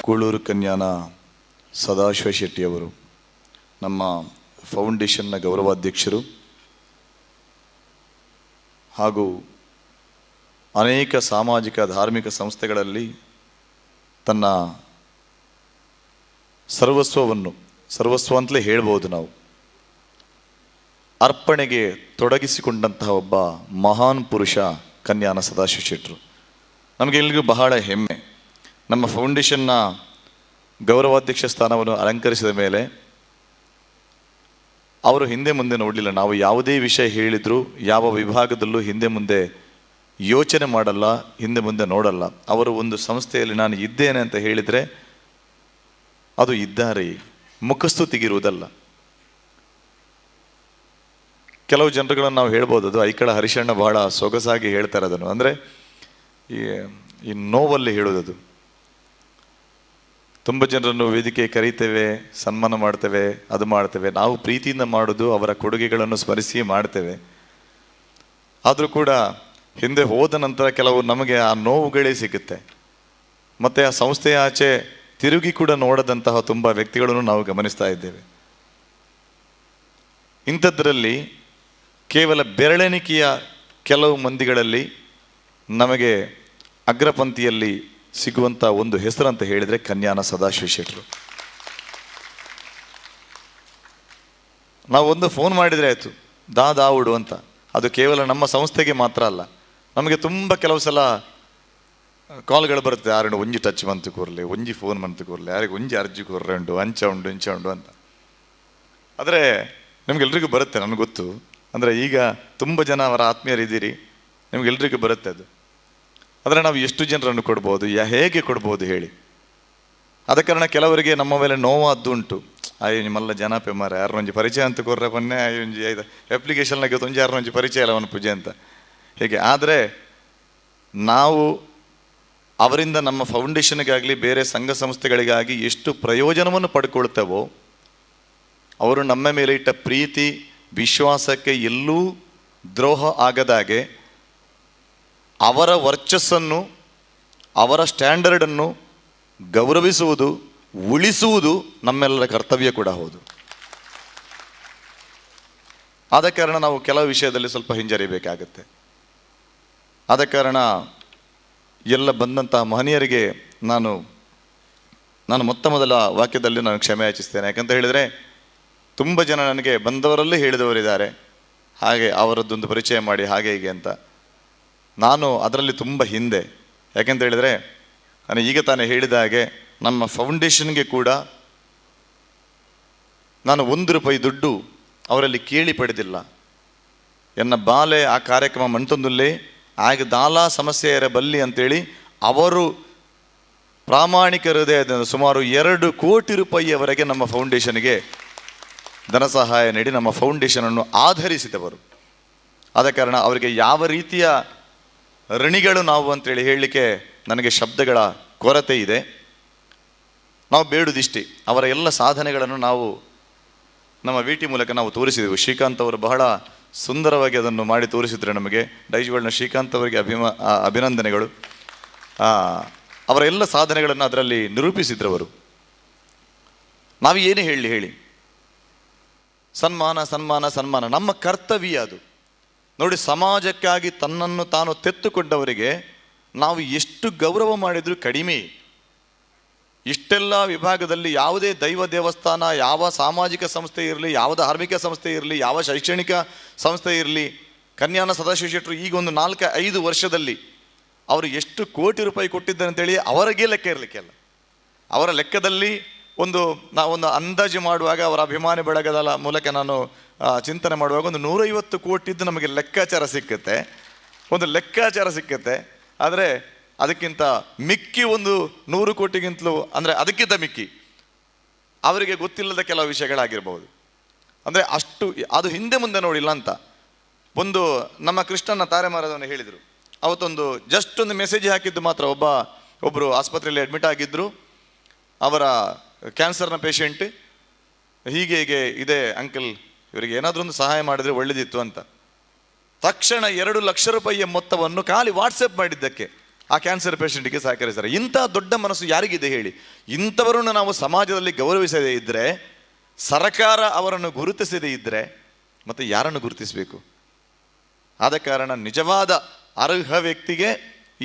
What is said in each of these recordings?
ಕೂಳೂರು ಕನ್ಯಾನ ಸದಾಶಿವ ಶೆಟ್ಟಿಯವರು ನಮ್ಮ ಫೌಂಡೇಶನ್ನ ಗೌರವಾಧ್ಯಕ್ಷರು ಹಾಗೂ ಅನೇಕ ಸಾಮಾಜಿಕ ಧಾರ್ಮಿಕ ಸಂಸ್ಥೆಗಳಲ್ಲಿ ತನ್ನ ಸರ್ವಸ್ವ ಅಂತಲೇ ಹೇಳ್ಬೋದು ನಾವು ಅರ್ಪಣೆಗೆ ತೊಡಗಿಸಿಕೊಂಡಂತಹ ಒಬ್ಬ ಮಹಾನ್ ಪುರುಷ ಕನ್ಯಾನ ಸದಾಶಿವ ಶೆಟ್ಟರು. ನಮಗೆಲ್ಲರಿಗೂ ಬಹಳ ಹೆಮ್ಮೆ. ನಮ್ಮ ಫೌಂಡೇಶನ್ನ ಗೌರವಾಧ್ಯಕ್ಷ ಸ್ಥಾನವನ್ನು ಅಲಂಕರಿಸಿದ ಮೇಲೆ ಅವರು ಹಿಂದೆ ಮುಂದೆ ನೋಡಲಿಲ್ಲ. ನಾವು ಯಾವುದೇ ವಿಷಯ ಹೇಳಿದರೂ ಯಾವ ವಿಭಾಗದಲ್ಲೂ ಹಿಂದೆ ಮುಂದೆ ಯೋಚನೆ ಮಾಡಲ್ಲ, ಹಿಂದೆ ಮುಂದೆ ನೋಡಲ್ಲ. ಅವರು ಒಂದು ಸಂಸ್ಥೆಯಲ್ಲಿ ನಾನು ಇದ್ದೇನೆ ಅಂತ ಹೇಳಿದರೆ ಅದು ಇದ್ದಾರೆ, ಮುಖಸ್ತುತಿಗಿರುವುದಲ್ಲ. ಕೆಲವು ಜನರುಗಳನ್ನು ನಾವು ಹೇಳ್ಬೋದು, ಅದು ಐಕಳ ಹರಿಶಣ್ಣ ಬಹಳ ಸೊಗಸಾಗಿ ಹೇಳ್ತಾರೆ ಅದನ್ನು. ಅಂದರೆ ಈ ನೋವಲ್ಲಿ ಹೇಳೋದದು. ತುಂಬ ಜನರನ್ನು ವೇದಿಕೆ ಕರೀತೇವೆ, ಸನ್ಮಾನ ಮಾಡ್ತೇವೆ, ಅದು ಮಾಡ್ತೇವೆ. ನಾವು ಪ್ರೀತಿಯಿಂದ ಮಾಡೋದು ಅವರ ಕೊಡುಗೆಗಳನ್ನು ಸ್ಮರಿಸಿ ಮಾಡ್ತೇವೆ. ಆದರೂ ಕೂಡ ಹಿಂದೆ ಹೋದ ನಂತರ ಕೆಲವು ನಮಗೆ ಆ ನೋವುಗಳೇ ಸಿಗುತ್ತೆ. ಮತ್ತು ಆ ಸಂಸ್ಥೆಯ ಆಚೆ ತಿರುಗಿ ಕೂಡ ನೋಡದಂತಹ ತುಂಬ ವ್ಯಕ್ತಿಗಳನ್ನು ನಾವು ಗಮನಿಸ್ತಾ ಇದ್ದೇವೆ. ಇಂಥದ್ರಲ್ಲಿ ಕೇವಲ ಬೆರಳೆಣಿಕೆಯ ಕೆಲವು ಮಂದಿಗಳಲ್ಲಿ ನಮಗೆ ಅಗ್ರಪಂಕ್ತಿಯಲ್ಲಿ ಸಿಗುವಂಥ ಒಂದು ಹೆಸರು ಅಂತ ಹೇಳಿದರೆ ಕನ್ಯಾನ ಸದಾಶಿವ ಶೆಟ್ಟರು. ನಾವು ಒಂದು ಫೋನ್ ಮಾಡಿದರೆ ಆಯಿತು, ದಾವುಡು ಅಂತ. ಅದು ಕೇವಲ ನಮ್ಮ ಸಂಸ್ಥೆಗೆ ಮಾತ್ರ ಅಲ್ಲ, ನಮಗೆ ತುಂಬ ಕೆಲವು ಸಲ ಕಾಲ್ಗಳು ಬರುತ್ತೆ. ಯಾರು ಒಂಜಿ ಟಚ್ ಮಂತು ಕೂರಲಿ, ಒಂಜಿ ಫೋನ್ ಮಂತು ಕೂರಲಿ, ಯಾರಿಗೆ ಒಂಜಿ ಅರ್ಜಿ ಕೂರ್ರೆ ಉಂಟು, ಅಂಚ ಉಂಟು ಇಂಚ ಉಂಟು ಅಂತ. ಆದರೆ ನಿಮ್ಗೆಲ್ರಿಗೂ ಬರುತ್ತೆ, ನನಗೆ ಗೊತ್ತು. ಅಂದರೆ ಈಗ ತುಂಬ ಜನ ಅವರ ಆತ್ಮೀಯರಿದ್ದೀರಿ, ನಿಮ್ಗೆಲ್ರಿಗೂ ಬರುತ್ತೆ ಅದು. ಆದರೆ ನಾವು ಎಷ್ಟು ಜನರನ್ನು ಕೊಡ್ಬೋದು, ಹೇಗೆ ಕೊಡ್ಬೋದು ಹೇಳಿ? ಆದ ಕಾರಣ ಕೆಲವರಿಗೆ ನಮ್ಮ ಮೇಲೆ ನೋವಾದ್ದು ಉಂಟು. ಅಯ್ಯೋ ನಿಮ್ಮಲ್ಲ ಜನ ಪೆಮ್ಮಾರ ಯಾರೊಂಜಿ ಪರಿಚಯ ಅಂತ ಕೊರ್ರೆ ಪೊನ್ನೆ ಒಂಜಿ ಐದು ಅಪ್ಲಿಕೇಶನ್ಲಾಗೆ ಒಂಜಿ ಯಾರೊಂಜಿ ಪರಿಚಯ ಇಲ್ಲ ಅವನ ಪೂಜೆ ಅಂತ ಹೇಗೆ. ಆದರೆ ನಾವು ಅವರಿಂದ ನಮ್ಮ ಫೌಂಡೇಶನ್ಗಾಗಲಿ ಬೇರೆ ಸಂಘ ಸಂಸ್ಥೆಗಳಿಗಾಗಿ ಎಷ್ಟು ಪ್ರಯೋಜನವನ್ನು ಪಡ್ಕೊಳ್ತೇವೋ, ಅವರು ನಮ್ಮ ಮೇಲೆ ಇಟ್ಟ ಪ್ರೀತಿ ವಿಶ್ವಾಸಕ್ಕೆ ಎಲ್ಲೂ ದ್ರೋಹ ಆಗದಾಗೆ ಅವರ ವರ್ಚಸ್ಸನ್ನು, ಅವರ ಸ್ಟ್ಯಾಂಡರ್ಡನ್ನು ಗೌರವಿಸುವುದು, ಉಳಿಸುವುದು ನಮ್ಮೆಲ್ಲರ ಕರ್ತವ್ಯ ಕೂಡ ಹೌದು. ಆದ ಕಾರಣ ನಾವು ಕೆಲವು ವಿಷಯದಲ್ಲಿ ಸ್ವಲ್ಪ ಹಿಂಜರಿಬೇಕಾಗತ್ತೆ. ಆದ ಕಾರಣ ಎಲ್ಲ ಬಂದಂತಹ ಮಹನೀಯರಿಗೆ ನಾನು ಮೊತ್ತ ಮೊದಲ ವಾಕ್ಯದಲ್ಲಿ ನಾನು ಕ್ಷಮೆ ಯಾಚಿಸ್ತೇನೆ. ಯಾಕಂತ ಹೇಳಿದರೆ ತುಂಬ ಜನ ನನಗೆ ಬಂದವರಲ್ಲೇ ಹೇಳಿದವರಿದ್ದಾರೆ, ಹಾಗೆ ಅವರದ್ದೊಂದು ಪರಿಚಯ ಮಾಡಿ ಹಾಗೆ ಹೀಗೆ ಅಂತ. ನಾನು ಅದರಲ್ಲಿ ತುಂಬ ಹಿಂದೆ. ಯಾಕೆಂತ ಹೇಳಿದರೆ ನಾನು ಈಗ ತಾನೇ ಹೇಳಿದ ಹಾಗೆ ನಮ್ಮ ಫೌಂಡೇಶನ್ಗೆ ಕೂಡ ನಾನು 1 ರೂಪಾಯಿ ದುಡ್ಡು ಅವರಲ್ಲಿ ಕೇಳಿ ಪಡೆದಿಲ್ಲ. ಎನ್ನ ಬಾಲೆ ಆ ಕಾರ್ಯಕ್ರಮ ಮಂಟೊಂದುಲ್ಲೇ ಆಗ ದಾಲಾ ಸಮಸ್ಯೆ ಬಲ್ಲಿ ಅಂತೇಳಿ ಅವರು ಪ್ರಾಮಾಣಿಕ ಹೃದಯದಿಂದ ಸುಮಾರು 2 ಕೋಟಿ ರೂಪಾಯಿಯವರೆಗೆ ನಮ್ಮ ಫೌಂಡೇಶನ್ಗೆ ಧನ ಸಹಾಯ ನೀಡಿ ನಮ್ಮ ಫೌಂಡೇಶನನ್ನು ಆಧರಿಸಿದವರು. ಆದ ಕಾರಣ ಅವರಿಗೆ ಯಾವ ರೀತಿಯ ಋಣಿಗಳು ನಾವು ಅಂತೇಳಿ ಹೇಳಲಿಕ್ಕೆ ನನಗೆ ಶಬ್ದಗಳ ಕೊರತೆ ಇದೆ. ನಾವು ಬೇಡುದಿಷ್ಟೇ, ಅವರ ಎಲ್ಲ ಸಾಧನೆಗಳನ್ನು ನಾವು ನಮ್ಮ VT ಮೂಲಕ ನಾವು ತೋರಿಸಿದೆವು. ಶ್ರೀಕಾಂತ್ ಅವರು ಬಹಳ ಸುಂದರವಾಗಿ ಅದನ್ನು ಮಾಡಿ ತೋರಿಸಿದ್ರು ನಮಗೆ. ಡೈಜ್ವರ್ಡ್ನ ಶ್ರೀಕಾಂತ್ ಅವರಿಗೆ ಅಭಿನಂದನೆಗಳು. ಅವರ ಎಲ್ಲ ಸಾಧನೆಗಳನ್ನು ಅದರಲ್ಲಿ ನಿರೂಪಿಸಿದ್ರವರು. ನಾವು ಏನೇ ಹೇಳಿ ಸನ್ಮಾನ ಸನ್ಮಾನ ಸನ್ಮಾನ ನಮ್ಮ ಕರ್ತವ್ಯ ಅದು. ನೋಡಿ, ಸಮಾಜಕ್ಕಾಗಿ ತನ್ನನ್ನು ತಾನು ತೆತ್ತುಕೊಂಡವರಿಗೆ ನಾವು ಎಷ್ಟು ಗೌರವ ಮಾಡಿದರೂ ಕಡಿಮೆ. ಇಷ್ಟೆಲ್ಲ ವಿಭಾಗದಲ್ಲಿ ಯಾವುದೇ ದೈವ ದೇವಸ್ಥಾನ, ಯಾವ ಸಾಮಾಜಿಕ ಸಂಸ್ಥೆ ಇರಲಿ, ಯಾವ ಧಾರ್ಮಿಕ ಸಂಸ್ಥೆ ಇರಲಿ, ಯಾವ ಶೈಕ್ಷಣಿಕ ಸಂಸ್ಥೆ ಇರಲಿ, ಕನ್ಯಾನ ಸದಾಶಿವ ಶೆಟ್ಟರು ಈಗ ಒಂದು 4-5 ವರ್ಷದಲ್ಲಿ ಅವರು ಎಷ್ಟು ಕೋಟಿ ರೂಪಾಯಿ ಕೊಟ್ಟಿದ್ದಾರೆ ಅಂತೇಳಿ ಅವರಿಗೆ ಲೆಕ್ಕ ಇರಲಿಕ್ಕೆಲ್ಲ. ಅವರ ಲೆಕ್ಕದಲ್ಲಿ ನಾವೊಂದು ಅಂದಾಜು ಮಾಡುವಾಗ, ಅವರ ಅಭಿಮಾನಿ ಬಳಗದ ಮೂಲಕ ನಾನು ಚಿಂತನೆ ಮಾಡುವಾಗ ಒಂದು 150 ಕೋಟಿದ್ದು ನಮಗೆ ಲೆಕ್ಕಾಚಾರ ಸಿಕ್ಕತ್ತೆ. ಆದರೆ ಅದಕ್ಕಿಂತ ಮಿಕ್ಕಿ ಒಂದು 100 ಕೋಟಿಗಿಂತಲೂ, ಅಂದರೆ ಅದಕ್ಕಿಂತ ಮಿಕ್ಕಿ ಅವರಿಗೆ ಗೊತ್ತಿಲ್ಲದ ಕೆಲವು ವಿಷಯಗಳಾಗಿರ್ಬೋದು. ಅಂದರೆ ಅಷ್ಟು ಅದು ಹಿಂದೆ ಮುಂದೆ ನೋಡಿಲ್ಲ ಅಂತ. ಒಂದು ನಮ್ಮ ಕೃಷ್ಣನ ತಾರೆ ಮಾರದವನು ಹೇಳಿದರು, ಅವತ್ತೊಂದು ಜಸ್ಟ್ ಒಂದು ಮೆಸೇಜ್ ಹಾಕಿದ್ದು ಮಾತ್ರ. ಒಬ್ಬರು ಆಸ್ಪತ್ರೆಯಲ್ಲಿ ಅಡ್ಮಿಟ್ ಆಗಿದ್ದರು, ಅವರ ಕ್ಯಾನ್ಸರ್ನ ಪೇಷಂಟ್. ಹೀಗೆ ಇದೆ ಅಂಕಲ್, ಇವರಿಗೆ ಏನಾದರೂ ಒಂದು ಸಹಾಯ ಮಾಡಿದರೆ ಒಳ್ಳೆದಿತ್ತು ಅಂತ. ತಕ್ಷಣ 2 ಲಕ್ಷ ರೂಪಾಯಿಯ ಮೊತ್ತವನ್ನು ಖಾಲಿ ವಾಟ್ಸಪ್ ಮಾಡಿದ್ದಕ್ಕೆ ಆ ಕ್ಯಾನ್ಸರ್ ಪೇಷಂಟಿಗೆ ಸಹಕರಿಸ್ತಾರೆ. ಇಂಥ ದೊಡ್ಡ ಮನಸ್ಸು ಯಾರಿಗಿದೆ ಹೇಳಿ? ಇಂಥವರನ್ನು ನಾವು ಸಮಾಜದಲ್ಲಿ ಗೌರವಿಸದೇ ಇದ್ದರೆ, ಸರ್ಕಾರ ಅವರನ್ನು ಗುರುತಿಸದೇ ಇದ್ದರೆ ಮತ್ತೆ ಯಾರನ್ನು ಗುರುತಿಸಬೇಕು? ಆದ ಕಾರಣ ನಿಜವಾದ ಅರ್ಹ ವ್ಯಕ್ತಿಗೆ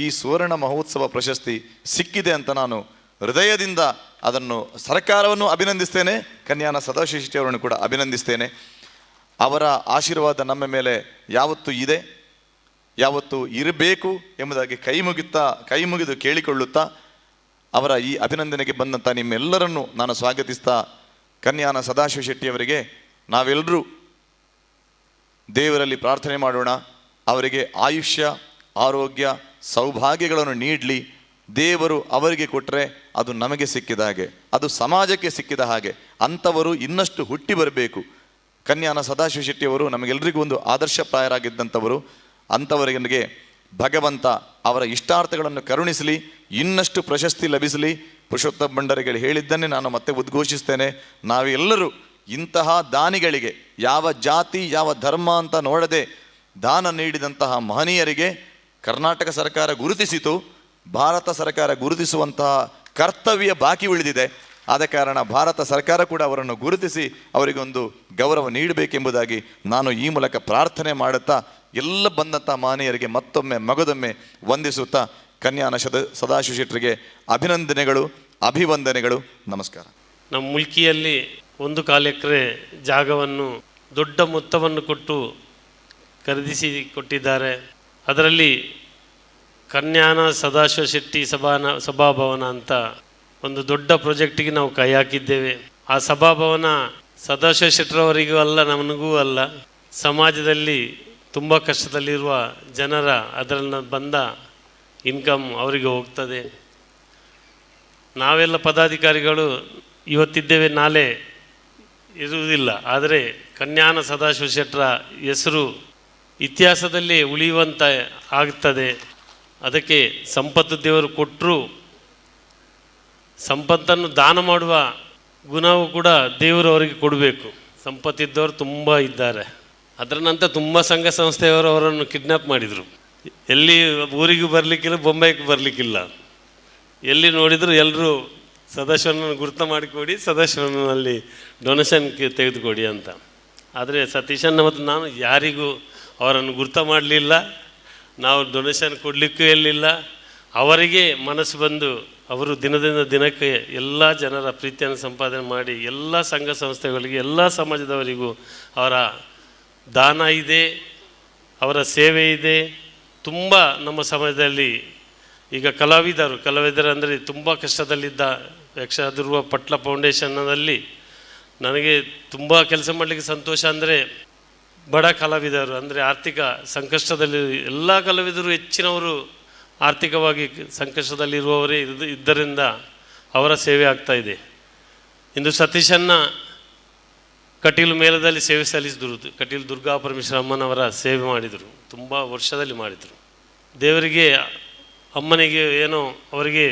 ಈ ಸುವರ್ಣ ಮಹೋತ್ಸವ ಪ್ರಶಸ್ತಿ ಸಿಕ್ಕಿದೆ ಅಂತ ನಾನು ಹೃದಯದಿಂದ ಅದನ್ನು ಸರ್ಕಾರವನ್ನು ಅಭಿನಂದಿಸ್ತೇನೆ, ಕನ್ಯಾನ ಸದಾಶಿವ ಶೆಟ್ಟಿ ಅವರನ್ನು ಕೂಡ ಅಭಿನಂದಿಸ್ತೇನೆ. ಅವರ ಆಶೀರ್ವಾದ ನಮ್ಮ ಮೇಲೆ ಯಾವತ್ತೂ ಇದೆ, ಯಾವತ್ತೂ ಇರಬೇಕು ಎಂಬುದಾಗಿ ಕೈ ಮುಗಿದು ಕೇಳಿಕೊಳ್ಳುತ್ತಾ, ಅವರ ಈ ಅಭಿನಂದನೆಗೆ ಬಂದಂಥ ನಿಮ್ಮೆಲ್ಲರನ್ನು ನಾನು ಸ್ವಾಗತಿಸ್ತಾ, ಕನ್ಯಾನ ಸದಾಶಿವ ಶೆಟ್ಟಿಯವರಿಗೆ ನಾವೆಲ್ಲರೂ ದೇವರಲ್ಲಿ ಪ್ರಾರ್ಥನೆ ಮಾಡೋಣ. ಅವರಿಗೆ ಆಯುಷ್ಯ, ಆರೋಗ್ಯ, ಸೌಭಾಗ್ಯಗಳನ್ನು ನೀಡಲಿ. ದೇವರು ಅವರಿಗೆ ಕೊಟ್ಟರೆ ಅದು ನಮಗೆ ಸಿಕ್ಕಿದ ಹಾಗೆ, ಅದು ಸಮಾಜಕ್ಕೆ ಸಿಕ್ಕಿದ ಹಾಗೆ. ಅಂಥವರು ಇನ್ನಷ್ಟು ಹುಟ್ಟಿ ಬರಬೇಕು. ಕನ್ಯಾನ ಸದಾಶಿವ ಶೆಟ್ಟಿಯವರು ನಮಗೆಲ್ಲರಿಗೂ ಒಂದು ಆದರ್ಶಪ್ರಾಯರಾಗಿದ್ದಂಥವರು. ಅಂಥವರಿಗೆ ಭಗವಂತ ಅವರ ಇಷ್ಟಾರ್ಥಗಳನ್ನು ಕರುಣಿಸಲಿ, ಇನ್ನಷ್ಟು ಪ್ರಶಸ್ತಿ ಲಭಿಸಲಿ. ಪುರುಷೋತ್ತಮ ಭಂಡಾರಿಗಳು ಹೇಳಿದ್ದನ್ನೇ ನಾನು ಮತ್ತೆ ಉದ್ಘೋಷಿಸ್ತೇನೆ. ನಾವೆಲ್ಲರೂ ಇಂತಹ ದಾನಿಗಳಿಗೆ, ಯಾವ ಜಾತಿ ಯಾವ ಧರ್ಮ ಅಂತ ನೋಡದೆ ದಾನ ನೀಡಿದಂತಹ ಮಹನೀಯರಿಗೆ ಕರ್ನಾಟಕ ಸರ್ಕಾರ ಗುರುತಿಸಿತು, ಭಾರತ ಸರ್ಕಾರ ಗುರುತಿಸುವಂತಹ ಕರ್ತವ್ಯ ಬಾಕಿ ಉಳಿದಿದೆ. ಆದ ಕಾರಣ ಭಾರತ ಸರ್ಕಾರ ಕೂಡ ಅವರನ್ನು ಗುರುತಿಸಿ ಅವರಿಗೊಂದು ಗೌರವ ನೀಡಬೇಕೆಂಬುದಾಗಿ ನಾನು ಈ ಮೂಲಕ ಪ್ರಾರ್ಥನೆ ಮಾಡುತ್ತಾ, ಎಲ್ಲ ಬಂದಂಥ ಮಹನೀಯರಿಗೆ ಮತ್ತೊಮ್ಮೆ ಮಗದೊಮ್ಮೆ ವಂದಿಸುತ್ತಾ, ಕನ್ಯಾನ ಸದಾಶಿವ ಶೆಟ್ಟರಿಗೆ ಅಭಿನಂದನೆಗಳು, ಅಭಿವಂದನೆಗಳು, ನಮಸ್ಕಾರ. ನಮ್ಮ ಮುಲ್ಕಿಯಲ್ಲಿ 1/4 ಎಕರೆ ಜಾಗವನ್ನು ದೊಡ್ಡ ಮೊತ್ತವನ್ನು ಕೊಟ್ಟು ಖರೀದಿಸಿ ಕೊಟ್ಟಿದ್ದಾರೆ. ಅದರಲ್ಲಿ ಕನ್ಯಾನ ಸದಾಶಿವ ಶೆಟ್ಟಿ ಸಭಾಭವನ ಅಂತ ಒಂದು ದೊಡ್ಡ ಪ್ರಾಜೆಕ್ಟಿಗೆ ನಾವು ಕೈ ಹಾಕಿದ್ದೇವೆ. ಆ ಸಭಾಭವನ ಸದಾಶಿವ ಶೆಟ್ಟರವರಿಗೂ ಅಲ್ಲ, ನಮಗೂ ಅಲ್ಲ, ಸಮಾಜದಲ್ಲಿ ತುಂಬ ಕಷ್ಟದಲ್ಲಿರುವ ಜನರ ಅದರಲ್ಲಿ ಬಂದ ಇನ್ಕಮ್ ಅವರಿಗೆ ಹೋಗ್ತದೆ. ನಾವೆಲ್ಲ ಪದಾಧಿಕಾರಿಗಳು ಇವತ್ತಿದ್ದೇವೆ, ನಾಳೆ ಇರುವುದಿಲ್ಲ. ಆದರೆ ಕನ್ಯಾನ ಸದಾಶಿವ ಶೆಟ್ಟರ ಹೆಸರು ಇತಿಹಾಸದಲ್ಲಿ ಉಳಿಯುವಂತ ಆಗ್ತದೆ. ಅದಕ್ಕೆ ಸಂಪತ್ತು ದೇವರು ಕೊಟ್ಟರು, ಸಂಪತ್ತನ್ನು ದಾನ ಮಾಡುವ ಗುಣವೂ ಕೂಡ ದೇವರು ಅವರಿಗೆ ಕೊಡಬೇಕು. ಸಂಪತ್ತಿದ್ದವರು ತುಂಬ ಇದ್ದಾರೆ. ಅದರ ನಂತರ ತುಂಬ ಸಂಘ ಸಂಸ್ಥೆಯವರು ಅವರನ್ನು ಕಿಡ್ನಾಪ್ ಮಾಡಿದರು. ಎಲ್ಲಿ ಊರಿಗೂ ಬರಲಿಕ್ಕಿಲ್ಲ, ಬೊಂಬೈಗೂ ಬರಲಿಕ್ಕಿಲ್ಲ. ಎಲ್ಲಿ ನೋಡಿದರೂ ಎಲ್ಲರೂ ಸದಾಶಿವನನ್ನು ಗುರುತ ಮಾಡಿಕೊಡಿ, ಸದಾಶಿವನಲ್ಲಿ ಡೊನೇಷನ್ಗೆ ತೆಗೆದುಕೊಡಿ ಅಂತ. ಆದರೆ ಸತೀಶಣ್ಣ ಮತ್ತು ನಾನು ಯಾರಿಗೂ ಅವರನ್ನು ಗುರುತ ಮಾಡಲಿಲ್ಲ, ನಾವು ಡೊನೇಷನ್ ಕೊಡಲಿಕ್ಕೂ ಎಲ್ಲಿಲ್ಲ. ಅವರಿಗೆ ಮನಸ್ಸು ಬಂದು ಅವರು ದಿನದಿಂದ ದಿನಕ್ಕೆ ಎಲ್ಲ ಜನರ ಪ್ರೀತಿಯನ್ನು ಸಂಪಾದನೆ ಮಾಡಿ ಎಲ್ಲ ಸಂಘ ಸಂಸ್ಥೆಗಳಿಗೆ, ಎಲ್ಲ ಸಮಾಜದವರಿಗೂ ಅವರ ದಾನ ಇದೆ, ಅವರ ಸೇವೆ ಇದೆ. ತುಂಬ ನಮ್ಮ ಸಮಾಜದಲ್ಲಿ ಈಗ ಕಲಾವಿದರು ಅಂದರೆ ತುಂಬ ಕಷ್ಟದಲ್ಲಿದ್ದ ಯಕ್ಷದುರ್ವ ಪಟ್ಲ ಫೌಂಡೇಶನ್ನಲ್ಲಿ ನನಗೆ ತುಂಬ ಕೆಲಸ ಮಾಡಲಿಕ್ಕೆ ಸಂತೋಷ. ಅಂದರೆ ಬಡ ಕಲಾವಿದರು, ಅಂದರೆ ಆರ್ಥಿಕ ಸಂಕಷ್ಟದಲ್ಲಿ ಎಲ್ಲ ಕಲಾವಿದರು ಹೆಚ್ಚಿನವರು ಆರ್ಥಿಕವಾಗಿ ಸಂಕಷ್ಟದಲ್ಲಿರುವವರೇ ಇದ್ದರಿಂದ ಅವರ ಸೇವೆ ಆಗ್ತಾ ಇದೆ. ಇಂದು ಸತೀಶಣ್ಣ ಕಟೀಲು ಮೇಳದಲ್ಲಿ ಸೇವೆ ಸಲ್ಲಿಸಿದ್ರು. ಕಟೀಲು ದುರ್ಗಾ ಪರಮೇಶ್ವರ ಅಮ್ಮನವರ ಸೇವೆ ಮಾಡಿದರು, ತುಂಬ ವರ್ಷದಲ್ಲಿ ಮಾಡಿದರು. ದೇವರಿಗೆ, ಅಮ್ಮನಿಗೆ ಏನೋ ಅವರಿಗೆ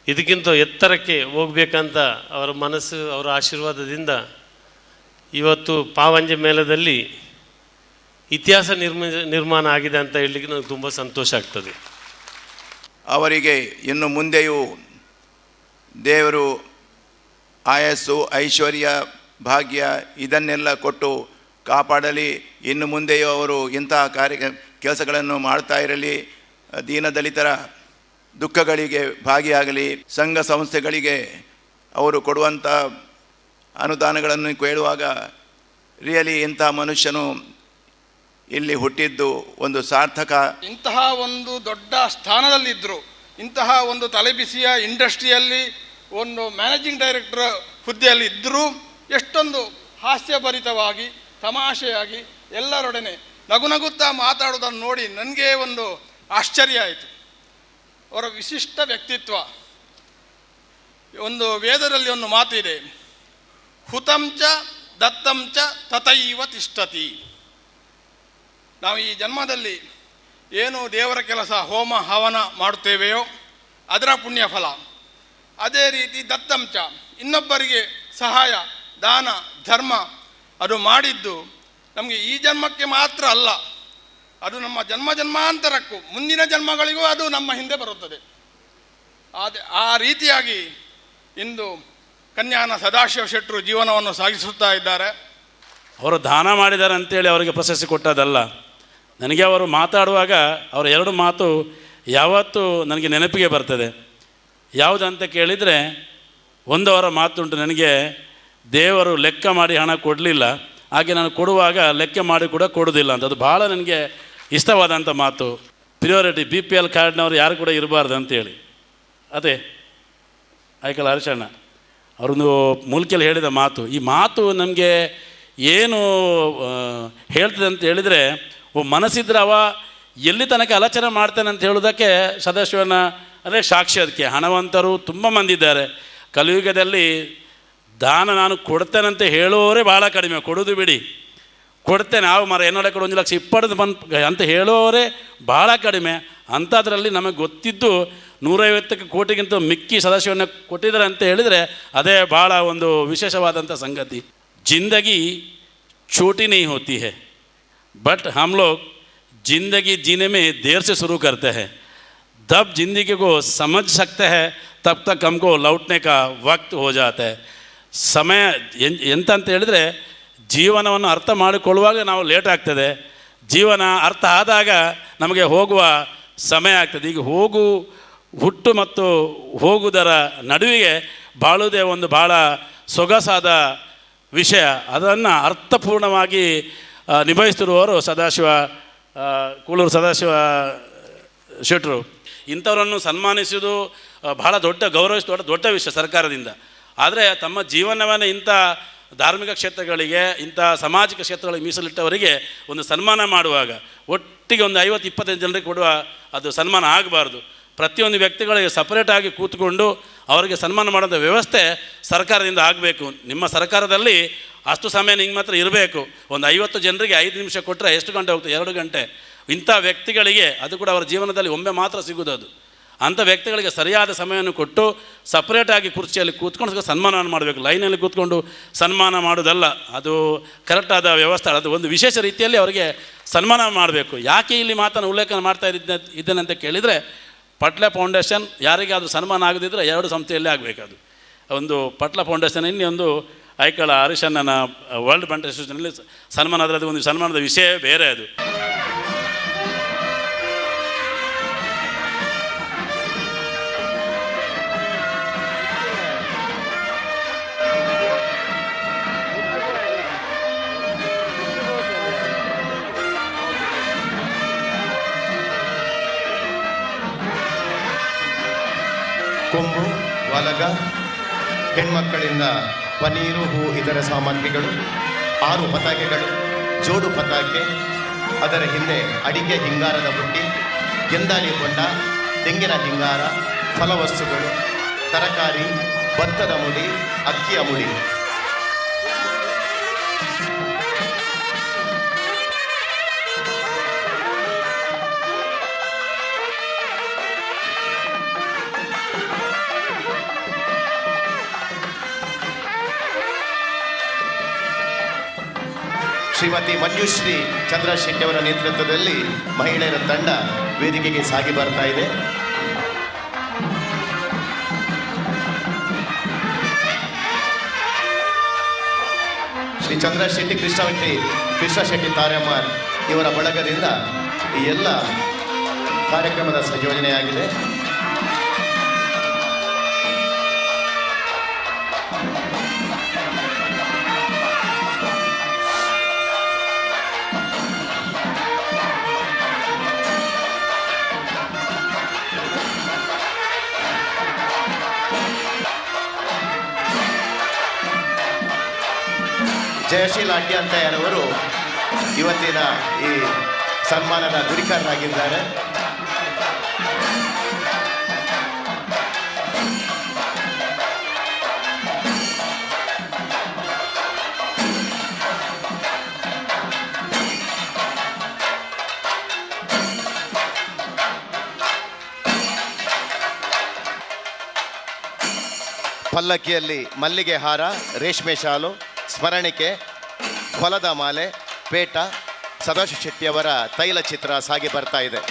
ಇದಕ್ಕಿಂತ ಎತ್ತರಕ್ಕೆ ಹೋಗ್ಬೇಕಂತ ಅವರ ಮನಸ್ಸು, ಅವರ ಆಶೀರ್ವಾದದಿಂದ ಇವತ್ತು ಪಾವಂಜೆ ಮೇಳದಲ್ಲಿ ಇತಿಹಾಸ ನಿರ್ಮಾಣ ಆಗಿದೆ ಅಂತ ಹೇಳಲಿಕ್ಕೆ ನನಗೆ ತುಂಬ ಸಂತೋಷ ಆಗ್ತದೆ. ಅವರಿಗೆ ಇನ್ನು ಮುಂದೆಯೂ ದೇವರು ಆಯಸ್ಸು, ಐಶ್ವರ್ಯ, ಭಾಗ್ಯ ಇದನ್ನೆಲ್ಲ ಕೊಟ್ಟು ಕಾಪಾಡಲಿ. ಇನ್ನು ಮುಂದೆಯೂ ಅವರು ಇಂತಹ ಕೆಲಸಗಳನ್ನು ಮಾಡ್ತಾ ಇರಲಿ. ದೀನದಲಿತರ ದುಃಖಗಳಿಗೆ ಭಾಗಿಯಾಗಲಿ. ಸಂಘ ಸಂಸ್ಥೆಗಳಿಗೆ ಅವರು ಕೊಡುವಂಥ ಅನುದಾನಗಳನ್ನು ಕೇಳುವಾಗ ರಿಯಲಿ ಇಂಥ ಮನುಷ್ಯನು ಇಲ್ಲಿ ಹುಟ್ಟಿದ್ದು ಒಂದು ಸಾರ್ಥಕ. ಇಂತಹ ಒಂದು ದೊಡ್ಡ ಸ್ಥಾನದಲ್ಲಿದ್ದರು, ಇಂತಹ ಒಂದು ತಲೆಬಿಸಿಯ ಇಂಡಸ್ಟ್ರಿಯಲ್ಲಿ ಒಂದು ಮ್ಯಾನೇಜಿಂಗ್ ಡೈರೆಕ್ಟರ್ ಹುದ್ದೆಯಲ್ಲಿ ಇದ್ದರೂ ಎಷ್ಟೊಂದು ಹಾಸ್ಯಭರಿತವಾಗಿ ತಮಾಷೆಯಾಗಿ ಎಲ್ಲರೊಡನೆ ನಗುನಗುತ್ತಾ ಮಾತಾಡೋದನ್ನು ನೋಡಿ ನನಗೆ ಒಂದು ಆಶ್ಚರ್ಯ ಆಯಿತು. ಅವರ ವಿಶಿಷ್ಟ ವ್ಯಕ್ತಿತ್ವ. ಒಂದು ವೇದದಲ್ಲಿ ಒಂದು ಮಾತು ಇದೆ, ಹುತಂಚ ದತ್ತಂಚ ತಥೈವ ತಿಷ್ಠತಿ. ನಾವು ಈ ಜನ್ಮದಲ್ಲಿ ಏನು ದೇವರ ಕೆಲಸ, ಹೋಮ ಹವನ ಮಾಡುತ್ತೇವೆಯೋ ಅದರ ಪುಣ್ಯ ಫಲ. ಅದೇ ರೀತಿ ದತ್ತಂಚ, ಇನ್ನೊಬ್ಬರಿಗೆ ಸಹಾಯ, ದಾನ, ಧರ್ಮ ಅದು ಮಾಡಿದ್ದು ನಮಗೆ ಈ ಜನ್ಮಕ್ಕೆ ಮಾತ್ರ ಅಲ್ಲ, ಅದು ನಮ್ಮ ಜನ್ಮ ಜನ್ಮಾಂತರಕ್ಕೂ ಮುಂದಿನ ಜನ್ಮಗಳಿಗೂ ಅದು ನಮ್ಮ ಹಿಂದೆ ಬರುತ್ತದೆ. ಆ ರೀತಿಯಾಗಿ ಇಂದು ಕನ್ಯಾನ ಸದಾಶಿವ ಶೆಟ್ಟರು ಜೀವನವನ್ನು ಸಾಗಿಸುತ್ತಾ ಇದ್ದಾರೆ. ಅವರು ದಾನ ಮಾಡಿದ್ದಾರೆ ಅಂತೇಳಿ ಅವರಿಗೆ ಪ್ರಶಸ್ತಿ ಕೊಟ್ಟದಲ್ಲ. ನನಗೆ ಅವರು ಮಾತಾಡುವಾಗ ಅವರ ಎರಡು ಮಾತು ಯಾವತ್ತೂ ನನಗೆ ನೆನಪಿಗೆ ಬರ್ತದೆ. ಯಾವುದಂತ ಕೇಳಿದರೆ, ಒಂದು ಅವರ ಮಾತುಂಟು, ನನಗೆ ದೇವರು ಲೆಕ್ಕ ಮಾಡಿ ಹಣ ಕೊಡಲಿಲ್ಲ, ಹಾಗೆ ನಾನು ಕೊಡುವಾಗ ಲೆಕ್ಕ ಮಾಡಿ ಕೂಡ ಕೊಡೋದಿಲ್ಲ ಅಂತ. ಅದು ಭಾಳ ನನಗೆ ಇಷ್ಟವಾದಂಥ ಮಾತು. ಪ್ರಿಯೋರಿಟಿ BPL ಕಾರ್ಡ್ನವರು ಯಾರು ಕೂಡ ಇರಬಾರ್ದು ಅಂತೇಳಿ. ಅದೇ ಆಯ್ಕಲ್ಲ ಹರ್ಷಣ್ಣ ಅವರೊಂದು ಮೂಲ್ಕೆಯಲ್ಲಿ ಹೇಳಿದ ಮಾತು. ಈ ಮಾತು ನಮಗೆ ಏನು ಹೇಳ್ತದೆ ಅಂತ ಹೇಳಿದರೆ, ಮನಸ್ಸಿದ್ರೆ ಅವ ಎಲ್ಲಿ ತನಕ ಆಲೋಚನೆ ಮಾಡ್ತಾನೆ ಅಂತ ಹೇಳೋದಕ್ಕೆ ಸದಾಶಿವನ ಅದೇ ಸಾಕ್ಷಿ. ಅದಕ್ಕೆ ಹಣವಂತರು ತುಂಬ ಮಂದಿ ಇದ್ದಾರೆ. ಕಲಿಯುಗದಲ್ಲಿ ದಾನ ನಾನು ಕೊಡ್ತೇನಂತ ಹೇಳೋರೇ ಭಾಳ ಕಡಿಮೆ. ಕೊಡೋದು ಬಿಡಿ, ಕೊಡ್ತೇನೆ ನಾವು ಮರ ಏನೋಡೆ ಕೊಡು 1 ಲಕ್ಷ ಇಪ್ಪತ್ತು ಬಂದು ಅಂತ ಹೇಳೋರೇ ಭಾಳ ಕಡಿಮೆ. ಅಂಥದ್ರಲ್ಲಿ ನಮಗೆ ಗೊತ್ತಿದ್ದು 150 ಕೋಟಿಗಿಂತ ಮಿಕ್ಕಿ ಸದಾಶಿವನ ಕೊಟ್ಟಿದ್ದಾರೆ ಅಂತ ಹೇಳಿದರೆ ಅದೇ ಭಾಳ ಒಂದು ವಿಶೇಷವಾದಂಥ ಸಂಗತಿ. ಜಿಂದಗಿ छोटी नहीं होती है, बट हम लोग ज़िंदगी जीने में देर से शुरू करते हैं. जब ज़िंदगी को समझ सकते हैं तब तक हमको लौटने का वक्त हो जाता है. ಸಮಯ ಎಂತ ಅಂತ ಹೇಳಿದರೆ, ಜೀವನವನ್ನು ಅರ್ಥ ಮಾಡಿಕೊಳ್ಳುವಾಗ ನಾವು ಲೇಟ್ ಆಗ್ತದೆ. ಜೀವನ ಅರ್ಥ ಆದಾಗ ನಮಗೆ ಹೋಗುವ ಸಮಯ ಆಗ್ತದೆ. ಈಗ ಹುಟ್ಟು ಮತ್ತು ಹೋಗುವುದರ ನಡುವಿಗೆ ಬಾಳುವುದೇ ಒಂದು ಭಾಳ ಸೊಗಸಾದ ವಿಷಯ. ಅದನ್ನು ಅರ್ಥಪೂರ್ಣವಾಗಿ ನಿಭಾಯಿಸ್ತಿರುವವರು ಕೂಳೂರು ಸದಾಶಿವ ಶೆಟ್ಟರು. ಇಂಥವರನ್ನು ಸನ್ಮಾನಿಸುವುದು ಬಹಳ ದೊಡ್ಡ ವಿಷಯ ಸರ್ಕಾರದಿಂದ. ಆದರೆ ತಮ್ಮ ಜೀವನವನ್ನು ಇಂಥ ಧಾರ್ಮಿಕ ಕ್ಷೇತ್ರಗಳಿಗೆ, ಇಂಥ ಸಾಮಾಜಿಕ ಕ್ಷೇತ್ರಗಳಿಗೆ ಮೀಸಲಿಟ್ಟವರಿಗೆ ಒಂದು ಸನ್ಮಾನ ಮಾಡುವಾಗ ಒಟ್ಟಿಗೆ ಒಂದು 50-25 ಜನರಿಗೆ ಕೊಡುವ ಅದು ಸನ್ಮಾನ ಆಗಬಾರ್ದು. ಪ್ರತಿಯೊಂದು ವ್ಯಕ್ತಿಗಳಿಗೆ ಸಪರೇಟಾಗಿ ಕೂತ್ಕೊಂಡು ಅವರಿಗೆ ಸನ್ಮಾನ ಮಾಡೋಂಥ ವ್ಯವಸ್ಥೆ ಸರ್ಕಾರದಿಂದ ಆಗಬೇಕು. ನಿಮ್ಮ ಸರ್ಕಾರದಲ್ಲಿ ಅಷ್ಟು ಸಮಯ ನಿಮ್ಗೆ ಮಾತ್ರ ಇರಬೇಕು. ಒಂದು 50 ಜನರಿಗೆ 5 ನಿಮಿಷ ಕೊಟ್ಟರೆ ಎಷ್ಟು ಗಂಟೆ ಹೋಗ್ತದೆ? 2 ಗಂಟೆ. ಇಂಥ ವ್ಯಕ್ತಿಗಳಿಗೆ ಅದು ಕೂಡ ಅವರ ಜೀವನದಲ್ಲಿ ಒಮ್ಮೆ ಮಾತ್ರ ಸಿಗೋದು. ಅದು ಅಂಥ ವ್ಯಕ್ತಿಗಳಿಗೆ ಸರಿಯಾದ ಸಮಯವನ್ನು ಕೊಟ್ಟು ಸಪ್ರೇಟಾಗಿ ಕುರ್ಚಿಯಲ್ಲಿ ಕೂತ್ಕೊಂಡು ಸನ್ಮಾನ ಮಾಡಬೇಕು. ಲೈನಲ್ಲಿ ಕೂತ್ಕೊಂಡು ಸನ್ಮಾನ ಮಾಡೋದಲ್ಲ, ಅದು ಕರೆಕ್ಟಾದ ವ್ಯವಸ್ಥೆ. ಅದು ಒಂದು ವಿಶೇಷ ರೀತಿಯಲ್ಲಿ ಅವರಿಗೆ ಸನ್ಮಾನ ಮಾಡಬೇಕು. ಯಾಕೆ ಇಲ್ಲಿ ಮಾತನ್ನು ಉಲ್ಲೇಖನ ಮಾಡ್ತಾ ಇದ್ದೇನೆ ಅಂತ ಕೇಳಿದರೆ, ಪಟ್ಲ ಫೌಂಡೇಶನ್ ಯಾರಿಗಾದರೂ ಸನ್ಮಾನ ಆಗದಿದ್ದರೆ 2 ಸಂಸ್ಥೆಯಲ್ಲೇ ಆಗಬೇಕದು. ಒಂದು ಪಟ್ಲ ಫೌಂಡೇಶನ್, ಇನ್ನೊಂದು ಐಕಳ ಹರಿಶಣ್ಣನ ವರ್ಲ್ಡ್ ಬ್ಯಾಂಕ್ ಅಸೋಸಿಯೇಷನಲ್ಲಿ ಸನ್ಮಾನ. ಅದರದ್ದು ಒಂದು ಸನ್ಮಾನದ ವಿಷಯ ಬೇರೆ. ಅದು ಕೊಂಬು, ವಲಗ, ಹೆಣ್ಮಕ್ಕಳಿಂದ ಪನೀರು, ಹೂ, ಇತರ ಸಾಮಗ್ರಿಗಳು, 6 ಪತಾಕೆಗಳು, ಜೋಡು ಪತಾಕೆ, ಅದರ ಹಿಂದೆ ಅಡಿಕೆ ಹಿಂಗಾರದ ಬುಟ್ಟಿ, ಗೆಂದಾಲಿ ಕೊಂಡ, ತೆಂಗಿನ ಹಿಂಗಾರ, ಫಲವಸ್ತುಗಳು, ತರಕಾರಿ, ಭತ್ತದ ಮುಡಿ, ಅಕ್ಕಿಯ ಮುಡಿ. ಶ್ರೀಮತಿ ಮಂಜುಶ್ರೀ ಚಂದ್ರಶೆಟ್ಟಿ ಅವರ ನೇತೃತ್ವದಲ್ಲಿ ಮಹಿಳೆಯರ ತಂಡ ವೇದಿಕೆಗೆ ಸಾಗಿ ಬರ್ತಾ ಇದೆ. ಶ್ರೀ ಚಂದ್ರಶೆಟ್ಟಿ ಕೃಷ್ಣ ಶೆಟ್ಟಿ ತಾರಮ್ಮರ್ ಇವರ ಬಳಗದಿಂದ ಈ ಎಲ್ಲ ಕಾರ್ಯಕ್ರಮದ ಸಂಯೋಜನೆಯಾಗಿದೆ. ಜಯಶೀಲ ಅಡ್ಯಂತಯ್ಯರವರು ಇವತ್ತಿನ ಈ ಸನ್ಮಾನದ ಗುರಿಕಾರರಾಗಿದ್ದಾರೆ. ಪಲ್ಲಕ್ಕಿಯಲ್ಲಿ ಮಲ್ಲಿಗೆ ಹಾರ, ರೇಷ್ಮೆ ಶಾಲು, ಸ್ಮರಣಿಕೆ, ಹೊಲದ ಮಾಲೆ, ಪೇಟ, ಸದಾಶಿವ ಶೆಟ್ಟಿಯವರ ತೈಲ ಚಿತ್ರ ಸಾಗಿ ಬರ್ತಾ ಇದೆ.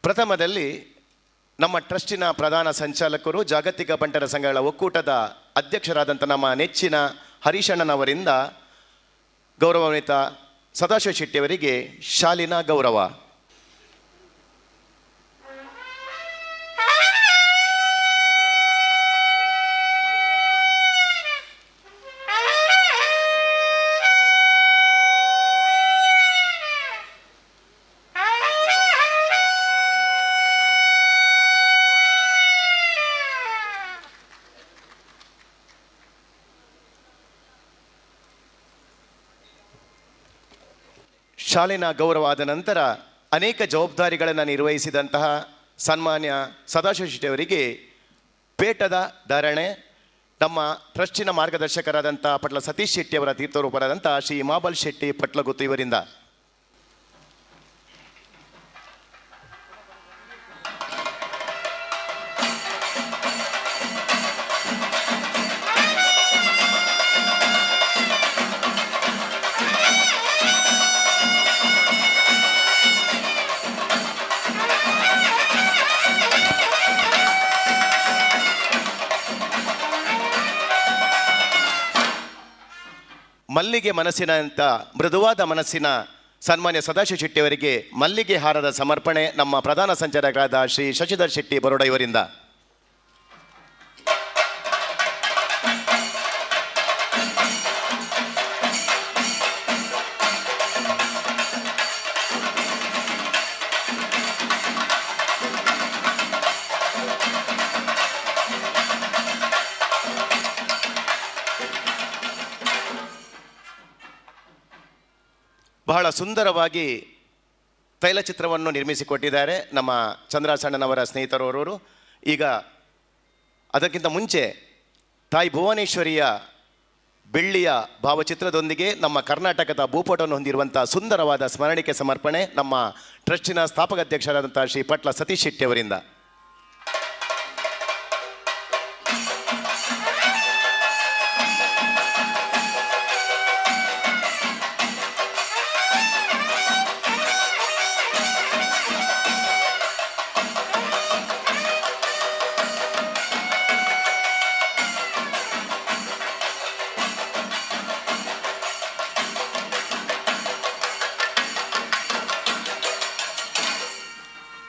ಪ್ರಥಮದಲ್ಲಿ ನಮ್ಮ ಟ್ರಸ್ಟಿನ ಪ್ರಧಾನ ಸಂಚಾಲಕರು, ಜಾಗತಿಕ ಬಂಟರ ಸಂಘಗಳ ಒಕ್ಕೂಟದ ಅಧ್ಯಕ್ಷರಾದಂಥ ನಮ್ಮ ನೆಚ್ಚಿನ ಹರೀಶಣ್ಣನವರಿಂದ ಗೌರವಾನ್ವಿತ ಸದಾಶಿವ ಶೆಟ್ಟಿಯವರಿಗೆ ಶಾಲಿನ ಗೌರವ. ಶಾಲಿನ ಗೌರವ ಆದ ನಂತರ ಅನೇಕ ಜವಾಬ್ದಾರಿಗಳನ್ನು ನಿರ್ವಹಿಸಿದಂತಹ ಸನ್ಮಾನ್ಯ ಸದಾಶಿವ ಶೆಟ್ಟಿಯವರಿಗೆ ಪೇಟದ ಧಾರಣೆ ನಮ್ಮ ಟ್ರಸ್ಟಿನ ಮಾರ್ಗದರ್ಶಕರಾದಂಥ ಪಟ್ಲ ಸತೀಶ್ ಶೆಟ್ಟಿಯವರ ತೀರ್ಥರೂಪರಾದಂಥ ಶ್ರೀ ಮಾಬಲ್ ಶೆಟ್ಟಿ ಪಟ್ಲಗುತ್ತು ಇವರಿಂದ. ಮಲ್ಲಿಗೆ ಮನಸ್ಸಿನಂಥ ಮೃದುವಾದ ಮನಸ್ಸಿನ ಸನ್ಮಾನ್ಯ ಸದಾಶಿವ ಶೆಟ್ಟಿಯವರಿಗೆ ಮಲ್ಲಿಗೆ ಹಾರದ ಸಮರ್ಪಣೆ ನಮ್ಮ ಪ್ರಧಾನ ಸಂಚಾಲಕರಾದ ಶ್ರೀ ಶಶಿಧರ್ ಶೆಟ್ಟಿ ಬರೋಡ ಇವರಿಂದ. ಬಹಳ ಸುಂದರವಾಗಿ ತೈಲಚಿತ್ರವನ್ನು ನಿರ್ಮಿಸಿಕೊಟ್ಟಿದ್ದಾರೆ ನಮ್ಮ ಚಂದ್ರಾಸಣ್ಣನವರ ಸ್ನೇಹಿತರವರು. ಈಗ ಅದಕ್ಕಿಂತ ಮುಂಚೆ ತಾಯಿ ಭುವನೇಶ್ವರಿಯ ಬೆಳ್ಳಿಯ ಭಾವಚಿತ್ರದೊಂದಿಗೆ ನಮ್ಮ ಕರ್ನಾಟಕದ ಭೂಪಟವನ್ನು ಹೊಂದಿರುವಂಥ ಸುಂದರವಾದ ಸ್ಮರಣಿಕೆ ಸಮರ್ಪಣೆ ನಮ್ಮ ಟ್ರಸ್ಟಿನ ಸ್ಥಾಪಕ ಅಧ್ಯಕ್ಷರಾದಂಥ ಶ್ರೀ ಪಟ್ಲ ಸತೀಶ್ ಶೆಟ್ಟಿ ಅವರಿಂದ.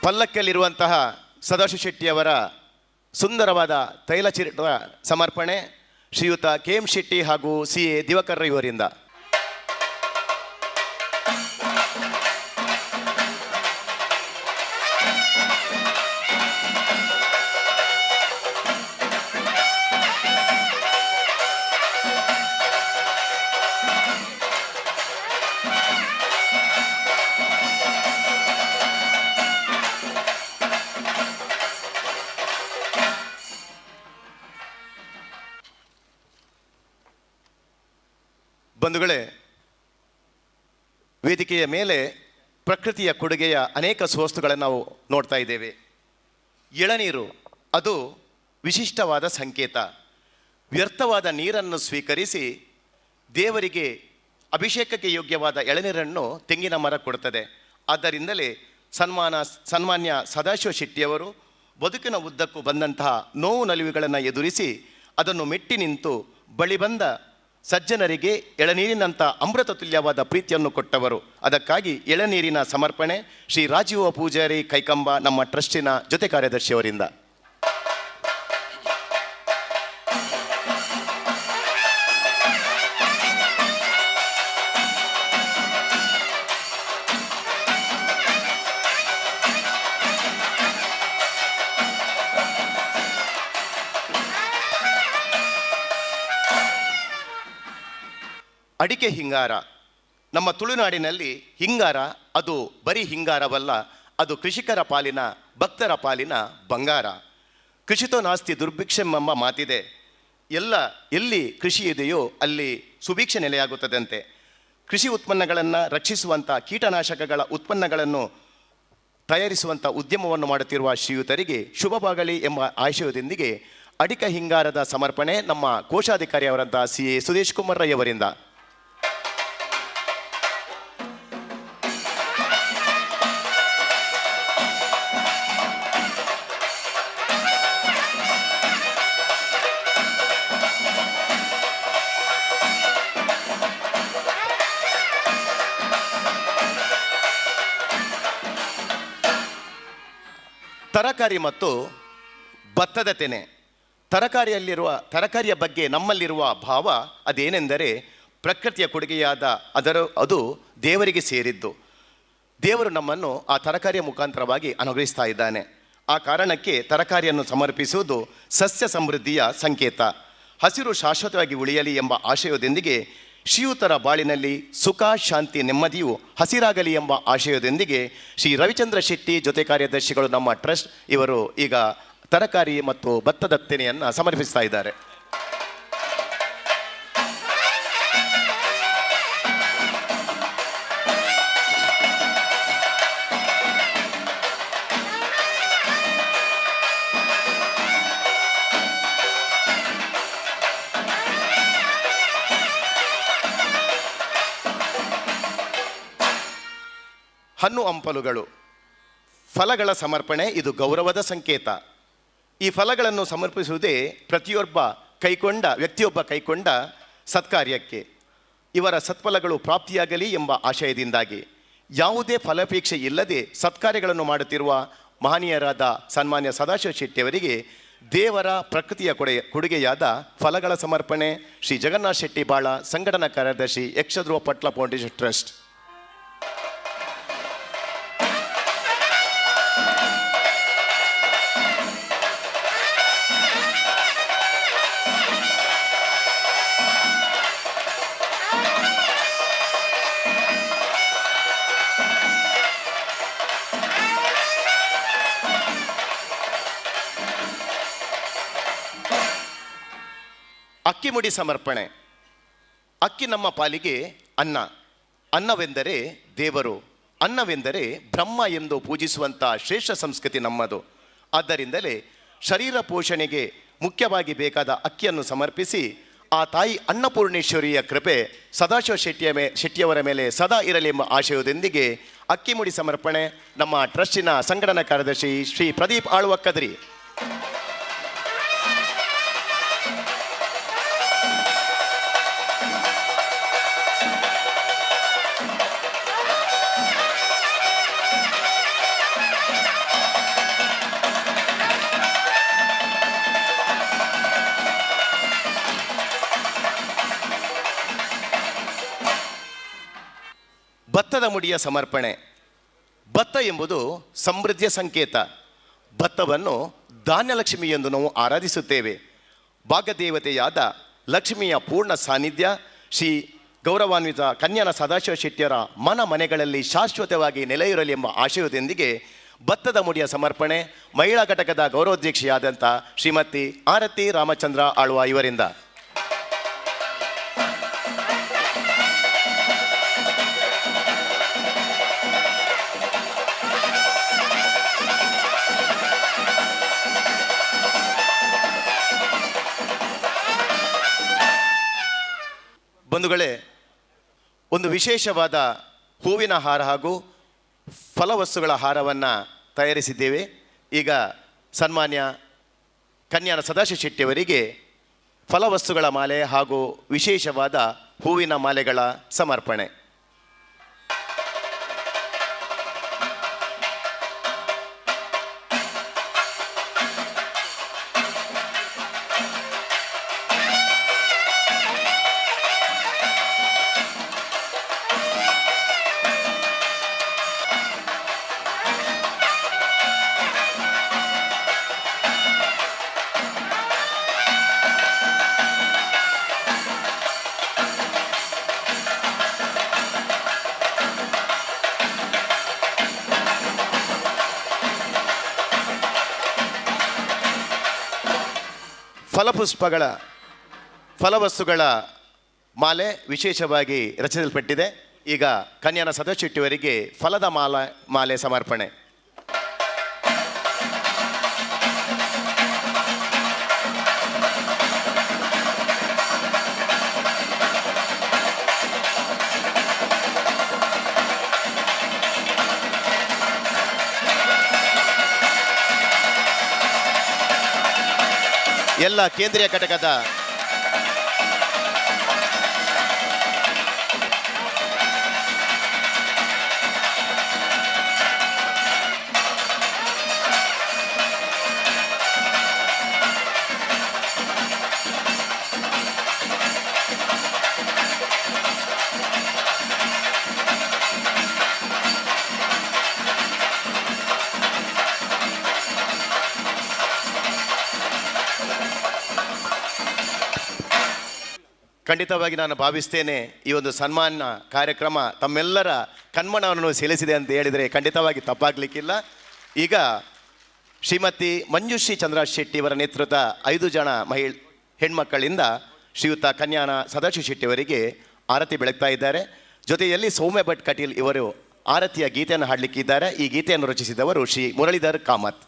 ಪಲ್ಲಕ್ಕಿಯಲ್ಲಿರುವಂತಹ ಸದಾಶಿವ ಶೆಟ್ಟಿಯವರ ಸುಂದರವಾದ ತೈಲಚಿತ್ರ ಸಮರ್ಪಣೆ ಶ್ರೀಯುತ ಕೆ ಎಂ ಶೆಟ್ಟಿ ಹಾಗೂ ಸಿ ಎ ದಿವಾಕರ್ ಇವರಿಂದ. ಬಂಧುಗಳೇ, ವೇದಿಕೆಯ ಮೇಲೆ ಪ್ರಕೃತಿಯ ಕೊಡುಗೆಯ ಅನೇಕ ಸುವಸ್ತುಗಳನ್ನು ನಾವು ನೋಡ್ತಾ ಇದ್ದೇವೆ. ಎಳನೀರು ಅದು ವಿಶಿಷ್ಟವಾದ ಸಂಕೇತ. ವ್ಯರ್ಥವಾದ ನೀರನ್ನು ಸ್ವೀಕರಿಸಿ ದೇವರಿಗೆ ಅಭಿಷೇಕಕ್ಕೆ ಯೋಗ್ಯವಾದ ಎಳನೀರನ್ನು ತೆಂಗಿನ ಮರ ಕೊಡುತ್ತದೆ. ಆದ್ದರಿಂದಲೇ ಸನ್ಮಾನ್ಯ ಸದಾಶಿವ ಶೆಟ್ಟಿಯವರು ಬದುಕಿನ ಉದ್ದಕ್ಕೂ ಬಂದಂತಹ ನೋವು ನಲಿವುಗಳನ್ನು ಎದುರಿಸಿ ಅದನ್ನು ಮೆಟ್ಟಿ ನಿಂತು ಬಳಿ ಬಂದ ಸಜ್ಜನರಿಗೆ ಎಳನೀರಿನಂಥ ಅಮೃತ ತುಲ್ಯವಾದ ಪ್ರೀತಿಯನ್ನು ಕೊಟ್ಟವರು. ಅದಕ್ಕಾಗಿ ಎಳನೀರಿನ ಸಮರ್ಪಣೆ ಶ್ರೀ ರಾಜೀವ ಪೂಜಾರಿ ಕೈಕಂಬ ನಮ್ಮ ಟ್ರಸ್ಟಿನ ಜೊತೆ ಕಾರ್ಯದರ್ಶಿಯವರಿಂದ. ಅಡಿಕೆ ಹಿಂಗಾರ. ನಮ್ಮ ತುಳುನಾಡಿನಲ್ಲಿ ಹಿಂಗಾರ ಅದು ಬರೀ ಹಿಂಗಾರವಲ್ಲ, ಅದು ಕೃಷಿಕರ ಪಾಲಿನ, ಭಕ್ತರ ಪಾಲಿನ ಬಂಗಾರ. ಕೃಷಿತೋ ನಾಸ್ತಿ ದುರ್ಭಿಕ್ಷಂ ಎಂಬ ಮಾತಿದೆ. ಎಲ್ಲಿ ಕೃಷಿ ಇದೆಯೋ ಅಲ್ಲಿ ಸುಭಿಕ್ಷೆ ನೆಲೆಯಾಗುತ್ತದಂತೆ. ಕೃಷಿ ಉತ್ಪನ್ನಗಳನ್ನು ರಕ್ಷಿಸುವಂಥ ಕೀಟನಾಶಕಗಳ ಉತ್ಪನ್ನಗಳನ್ನು ತಯಾರಿಸುವಂಥ ಉದ್ಯಮವನ್ನು ಮಾಡುತ್ತಿರುವ ಶ್ರೀಯುತರಿಗೆ ಶುಭವಾಗಲಿ ಎಂಬ ಆಶಯದೊಂದಿಗೆ ಅಡಿಕೆ ಹಿಂಗಾರದ ಸಮರ್ಪಣೆ ನಮ್ಮ ಕೋಶಾಧಿಕಾರಿಯವರಂಥ CA ಸುದೇಶ್ ಕುಮಾರ್ ರೈ ಅವರಿಂದ. ತರಕಾರಿ ಮತ್ತು ಭತ್ತದ ತೆನೆ. ತರಕಾರಿಯ ಬಗ್ಗೆ ನಮ್ಮಲ್ಲಿರುವ ಭಾವ ಅದೇನೆಂದರೆ ಪ್ರಕೃತಿಯ ಕೊಡುಗೆಯಾದ ಅದು ದೇವರಿಗೆ ಸೇರಿದ್ದು. ದೇವರು ನಮ್ಮನ್ನು ಆ ತರಕಾರಿಯ ಮುಖಾಂತರವಾಗಿ ಅನುಗ್ರಹಿಸ್ತಾ ಇದ್ದಾನೆ. ಆ ಕಾರಣಕ್ಕೆ ತರಕಾರಿಯನ್ನು ಸಮರ್ಪಿಸುವುದು ಸಸ್ಯ ಸಮೃದ್ಧಿಯ ಸಂಕೇತ. ಹಸಿರು ಶಾಶ್ವತವಾಗಿ ಉಳಿಯಲಿ ಎಂಬ ಆಶಯದೊಂದಿಗೆ ಶ್ರೀಯುತರ ಬಾಳಿನಲ್ಲಿ ಸುಖ, ಶಾಂತಿ, ನೆಮ್ಮದಿಯು ಹಸಿರಾಗಲಿ ಎಂಬ ಆಶಯದೊಂದಿಗೆ ಶ್ರೀ ರವಿಚಂದ್ರ ಶೆಟ್ಟಿ ಜೊತೆ ಕಾರ್ಯದರ್ಶಿಗಳು ನಮ್ಮ ಟ್ರಸ್ಟ್ ಇವರು ಈಗ ತರಕಾರಿ ಮತ್ತು ಭತ್ತದ ತೆನೆಯನ್ನು ಸಮರ್ಪಿಸ್ತಾ ಇದ್ದಾರೆ. ಹಣ್ಣು ಹಂಪಲುಗಳು, ಫಲಗಳ ಸಮರ್ಪಣೆ ಇದು ಗೌರವದ ಸಂಕೇತ. ಈ ಫಲಗಳನ್ನು ಸಮರ್ಪಿಸುವುದೇ ವ್ಯಕ್ತಿಯೊಬ್ಬ ಕೈಕೊಂಡ ಸತ್ಕಾರ್ಯಕ್ಕೆ, ಇವರ ಸತ್ಫಲಗಳು ಪ್ರಾಪ್ತಿಯಾಗಲಿ ಎಂಬ ಆಶಯದಿಂದಾಗಿ ಯಾವುದೇ ಫಲಾಪೇಕ್ಷೆ ಇಲ್ಲದೆ ಸತ್ಕಾರ್ಯಗಳನ್ನು ಮಾಡುತ್ತಿರುವ ಮಹನೀಯರಾದ ಸನ್ಮಾನ್ಯ ಸದಾಶಿವ ಶೆಟ್ಟಿಯವರಿಗೆ ದೇವರ ಪ್ರಕೃತಿಯ ಕೊಡುಗೆಯಾದ ಫಲಗಳ ಸಮರ್ಪಣೆ ಶ್ರೀ ಜಗನ್ನಾಥ್ ಶೆಟ್ಟಿ ಬಾಳ, ಸಂಘಟನಾ ಕಾರ್ಯದರ್ಶಿ, ಯಕ್ಷಧ್ರುವ ಪಟ್ಲ ಫೌಂಡೇಶನ್ ಟ್ರಸ್ಟ್. ಅಕ್ಕಿ ಮುಡಿ ಸಮರ್ಪಣೆ. ಅಕ್ಕಿ ನಮ್ಮ ಪಾಲಿಗೆ ಅನ್ನ. ಅನ್ನವೆಂದರೆ ದೇವರು, ಅನ್ನವೆಂದರೆ ಬ್ರಹ್ಮ ಎಂದು ಪೂಜಿಸುವಂಥ ಶ್ರೇಷ್ಠ ಸಂಸ್ಕೃತಿ ನಮ್ಮದು. ಆದ್ದರಿಂದಲೇ ಶರೀರ ಪೋಷಣೆಗೆ ಮುಖ್ಯವಾಗಿ ಬೇಕಾದ ಅಕ್ಕಿಯನ್ನು ಸಮರ್ಪಿಸಿ ಆ ತಾಯಿ ಅನ್ನಪೂರ್ಣೇಶ್ವರಿಯ ಕೃಪೆ ಸದಾಶಿವ ಶೆಟ್ಟಿಯವರ ಮೇಲೆ ಸದಾ ಇರಲಿ ಎಂಬ ಆಶಯದೊಂದಿಗೆ ಅಕ್ಕಿ ಮುಡಿ ಸಮರ್ಪಣೆ ನಮ್ಮ ಟ್ರಸ್ಟಿನ ಸಂಘಟನಾ ಕಾರ್ಯದರ್ಶಿ ಶ್ರೀ ಪ್ರದೀಪ್ ಆಳ್ವ ಕದ್ರಿ. ಭತ್ತದ ಮುಡಿಯ ಸಮರ್ಪಣೆ. ಭತ್ತ ಎಂಬುದು ಸಮೃದ್ಧಿಯ ಸಂಕೇತ. ಭತ್ತವನ್ನು ಧಾನ್ಯಲಕ್ಷ್ಮಿ ಎಂದು ನಾವು ಆರಾಧಿಸುತ್ತೇವೆ. ಭಾಗ್ಯದೇವತೆಯಾದ ಲಕ್ಷ್ಮಿಯ ಪೂರ್ಣ ಸಾನ್ನಿಧ್ಯ ಶ್ರೀ ಗೌರವಾನ್ವಿತ ಕನ್ಯಾನ ಸದಾಶಿವ ಶೆಟ್ಟಿಯರ ಮನೆಗಳಲ್ಲಿ ಶಾಶ್ವತವಾಗಿ ನೆಲೆಯಿರಲಿ ಎಂಬ ಆಶಯದೊಂದಿಗೆ ಭತ್ತದ ಮುಡಿಯ ಸಮರ್ಪಣೆ ಮಹಿಳಾ ಘಟಕದ ಗೌರವಾಧ್ಯಕ್ಷೆಯಾದಂಥ ಶ್ರೀಮತಿ ಆರತಿ ರಾಮಚಂದ್ರ ಆಳ್ವ ಇವರಿಂದ. ಬಂಧುಗಳೇ, ಒಂದು ವಿಶೇಷವಾದ ಹೂವಿನ ಹಾರ ಹಾಗೂ ಫಲವಸ್ತುಗಳ ಹಾರವನ್ನು ತಯಾರಿಸಿದ್ದೇವೆ. ಈಗ ಸನ್ಮಾನ್ಯ ಕನ್ಯಾನ ಸದಾಶಿವ ಶೆಟ್ಟಿಯವರಿಗೆ ಫಲವಸ್ತುಗಳ ಮಾಲೆ ಹಾಗೂ ವಿಶೇಷವಾದ ಹೂವಿನ ಮಾಲೆಗಳ ಸಮರ್ಪಣೆ. ಫಲವಸ್ತುಗಳ ಮಾಲೆ ವಿಶೇಷವಾಗಿ ರಚಿಸಲ್ಪಟ್ಟಿದೆ. ಈಗ ಕನ್ಯಾನ ಸದಾಶೆಟ್ಟಿಯವರಿಗೆ ಫಲದ ಮಾಲೆ ಸಮರ್ಪಣೆ. ಎಲ್ಲ ಕೇಂದ್ರೀಯ ಘಟಕದ ಖಂಡಿತವಾಗಿ ನಾನು ಭಾವಿಸ್ತೇನೆ ಈ ಒಂದು ಸನ್ಮಾನ ಕಾರ್ಯಕ್ರಮ ತಮ್ಮೆಲ್ಲರ ಕಣ್ಮನವನ್ನು ಸೆಳೆಸಿದೆ ಅಂತ ಹೇಳಿದರೆ ಖಂಡಿತವಾಗಿ ತಪ್ಪಾಗಲಿಕ್ಕಿಲ್ಲ. ಈಗ ಶ್ರೀಮತಿ ಮಂಜುಶ್ರೀ ಚಂದ್ರ ಶೆಟ್ಟಿಯವರ ನೇತೃತ್ವದ 5 ಜನ ಹೆಣ್ಮಕ್ಕಳಿಂದ ಶ್ರೀಯುತ ಕನ್ಯಾನ ಸದಾಶಿವ ಶೆಟ್ಟಿಯವರಿಗೆ ಆರತಿ ಬೆಳಗ್ತಾ ಇದ್ದಾರೆ. ಜೊತೆಯಲ್ಲಿ ಸೌಮ್ಯ ಭಟ್ ಕಟೀಲ್ ಇವರು ಆರತಿಯ ಗೀತೆಯನ್ನು ಹಾಡಲಿಕ್ಕಿದ್ದಾರೆ. ಈ ಗೀತೆಯನ್ನು ರಚಿಸಿದವರು ಶ್ರೀ ಮುರಳೀಧರ್ ಕಾಮತ್.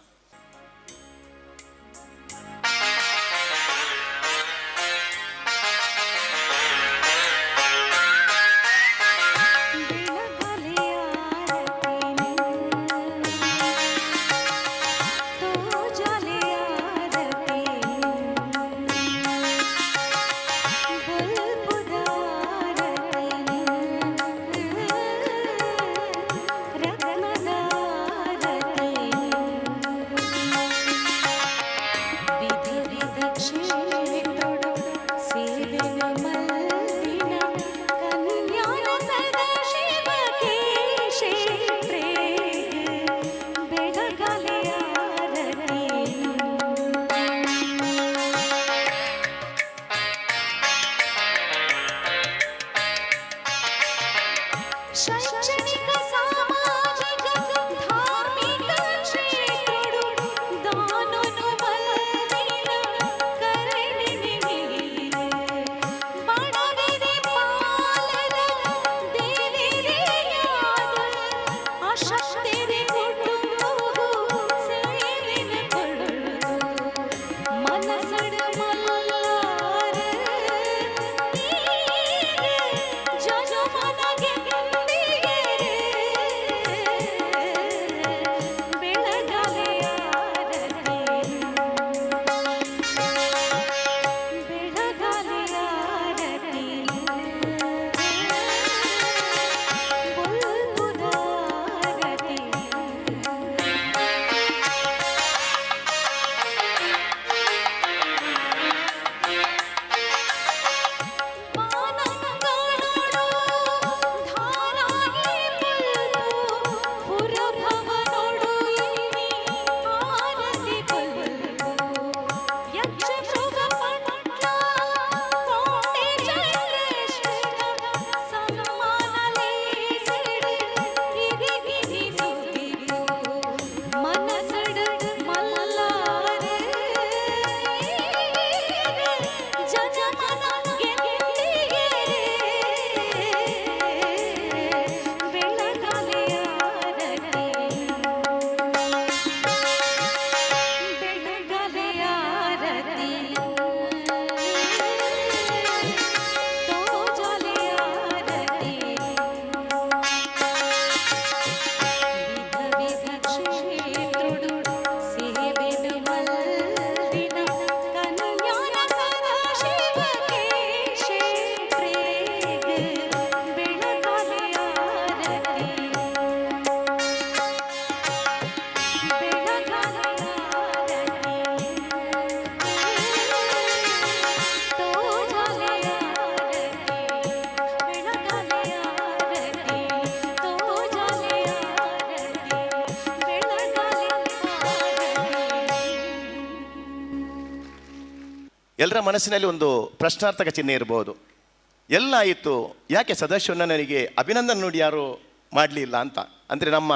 ಎಲ್ಲರ ಮನಸ್ಸಿನಲ್ಲಿ ಒಂದು ಪ್ರಶ್ನಾರ್ಥಕ ಚಿಹ್ನೆ ಇರಬಹುದು. ಎಲ್ಲ ಆಯಿತು, ಯಾಕೆ ಸದಾಶಿವನ ನನಗೆ ಅಭಿನಂದನೆ ನೋಡಿ ಯಾರು ಮಾಡಲಿಲ್ಲ ಅಂತ. ಅಂದರೆ ನಮ್ಮ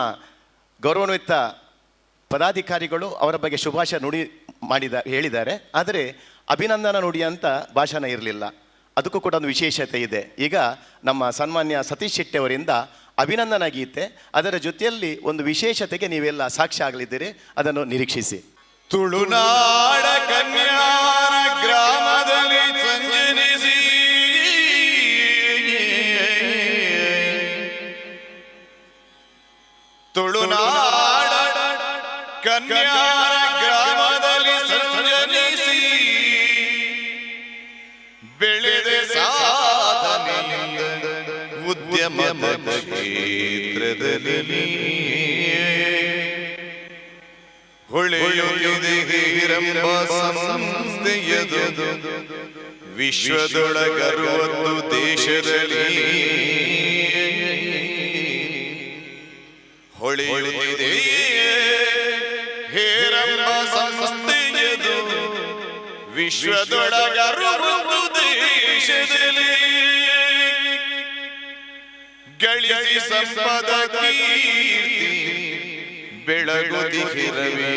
ಗೌರವಾನ್ವಿತ ಪದಾಧಿಕಾರಿಗಳು ಅವರ ಬಗ್ಗೆ ಶುಭಾಶಯ ಹೇಳಿದ್ದಾರೆ. ಆದರೆ ಅಭಿನಂದನ ನುಡಿ ಅಂತ ಭಾಷಣ ಇರಲಿಲ್ಲ. ಅದಕ್ಕೂ ಕೂಡ ಒಂದು ವಿಶೇಷತೆ ಇದೆ. ಈಗ ನಮ್ಮ ಸನ್ಮಾನ್ಯ ಸತೀಶ್ ಶೆಟ್ಟಿ ಅವರಿಂದ ಅಭಿನಂದನಾ ಗೀತೆ, ಅದರ ಜೊತೆಯಲ್ಲಿ ಒಂದು ವಿಶೇಷತೆಗೆ ನೀವೆಲ್ಲ ಸಾಕ್ಷಿ ಆಗಲಿದ್ದೀರಿ, ಅದನ್ನು ನಿರೀಕ್ಷಿಸಿ. ತುಳುನಾಡ ಕನ್ಯಾನ ಗ್ರಾಮದಲ್ಲಿ ಸಂಜನಿಸಿ ತುಳುನಾಡ ಕನ್ಯಾನ ಗ್ರಾಮದಲ್ಲಿ ಸಂಜನಿಸಿ ಬೆಳೆದ ಸಾಧನೆಯಿಂದ ಉದ್ಯಮದ ಕ್ಷೇತ್ರದಲ್ಲಿ ಹೊಳೆಯುತ್ತಿದೆ ಹಿರಂಬ ಸಂಸ್ಥೆಯದು ವಿಶ್ವದೊಳಗರುವತ್ತು ದೇಶದಲ್ಲಿ ಹೊಳೆಯುತ್ತಿದೆ ಹೇರಂಬ ಸಂಸ್ಥೆಯದು ವಿಶ್ವದೊಳಗರುವತ್ತು ದೇಶದಲ್ಲಿ ಗಳಿಸಿ ಸಂಪದ ಕೀರ್ತಿ ಬೆಳಗುದಿರವಿಯಂತೆ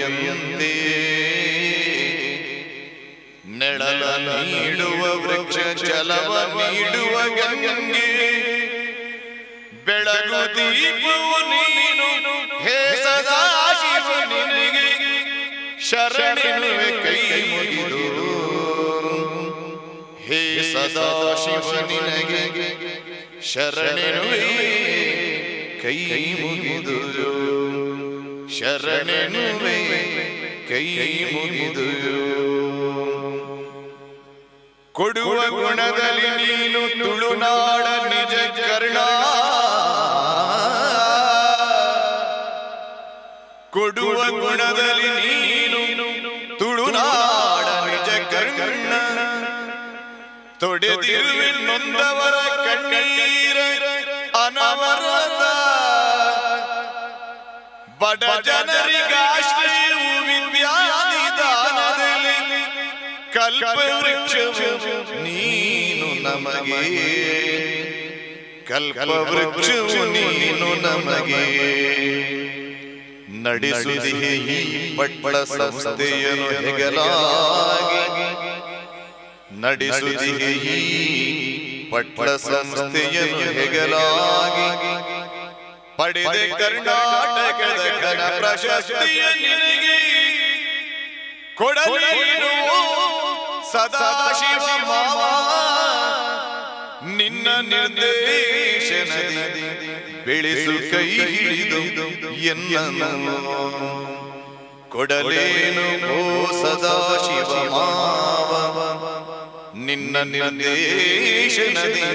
ನೆಳಲ ನೀಡುವ ವೃಕ್ಷ ಜಲವ ನೀಡುವ ಗಂಗೆ ಬೆಳಗು ದೀಪವು ನೀನು ಹೇ ಸದಾಶಿವ ನಿನಗೆ ಶರಣೆನುವೆ ಕೈ ಮುಗಿದು ಹೇ ಸದಾಶಿವ ನಿನಗೆ ಶರಣೆನುವೆ ಕೈ ಮುಗಿದು ಶರಣೆನುವೆ ಕೈ ಮುಗಿದು ಕೊಡುವ ಗುಣದಲ್ಲಿ ನೀನು ತುಳುನಾಡ ನಿಜ ಕರ್ಣ ಕೊಡುವ ಗುಣದಲ್ಲಿ ನೀನು ತುಳುನಾಡ ನಿಜ ಕರ್ಣ ತೊಡೆದಿರುವೆ ನೊಂದವರ ಕಣ್ಣೀರ ಅನವರತ ಬಡ ಜನರಿಗಾಶ್ರಯವು ವಿದ್ಯಾನಿದಾನದಲ್ಲಿ ಕಲ್ಪ ವೃಕ್ಷವು ನೀನು ನಮಗೆ ಕಲ್ಪ ವೃಕ್ಷವು ನೀನು ನಮಗೆ ನಡೆಸುತ್ತಿಹೆ ಈ ಪಟ್ಟ ಸಂಸ್ಥೆಯನ್ನು ಹೆಗಲಾಗಿ ನಡೆಸುತ್ತಿಹೆ ಈ ಪಟ್ಟ ಸಂಸ್ಥೆಯನ್ನು ಹೆಗಲಾಗಿ ಪಡೆದ ಕರ್ನಾಟಕದ ಘನ ಪ್ರಶಸ್ತಿಯ ನಿನಗೆ ಕೊಡಲೇನು ಸದಾಶಿವ ಮಾವ ನಿನ್ನ ನಿರ್ದೇಶನದಿ ಬೆಳೆಸು ಕೈ ಹಿಡಿದು ಎನ್ನನು ಕೊಡಲೇನು ಓ ಸದಾಶಿವ ಮಾವ ನಿನ್ನ ನಿರ್ದೇಶನದಿ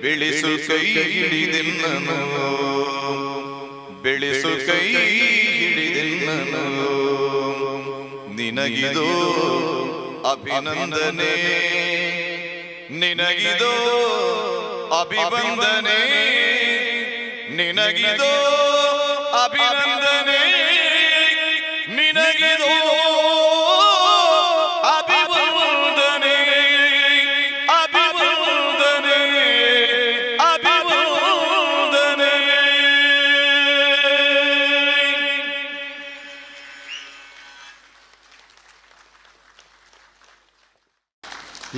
ಬೆಳೆಸು ಕೈ ಹಿಡಿದೆನ್ನನು ಬೆಳೆಸು ಕೈ ಹಿಡಿದೆನ್ನನು ನಿನಗಿದೋ ಅಭಿನಂದನೆ ನಿನಗಿದೋ ಅಭಿವಂದನೆ ನಿನಗಿದೋ ಅಭಿನಂದನೆ ನಿನಗಿದೋ ಅಭಿವಂದನೆ ಅಭಿವಂದನೆ ಅಭಿವಂದನೆ.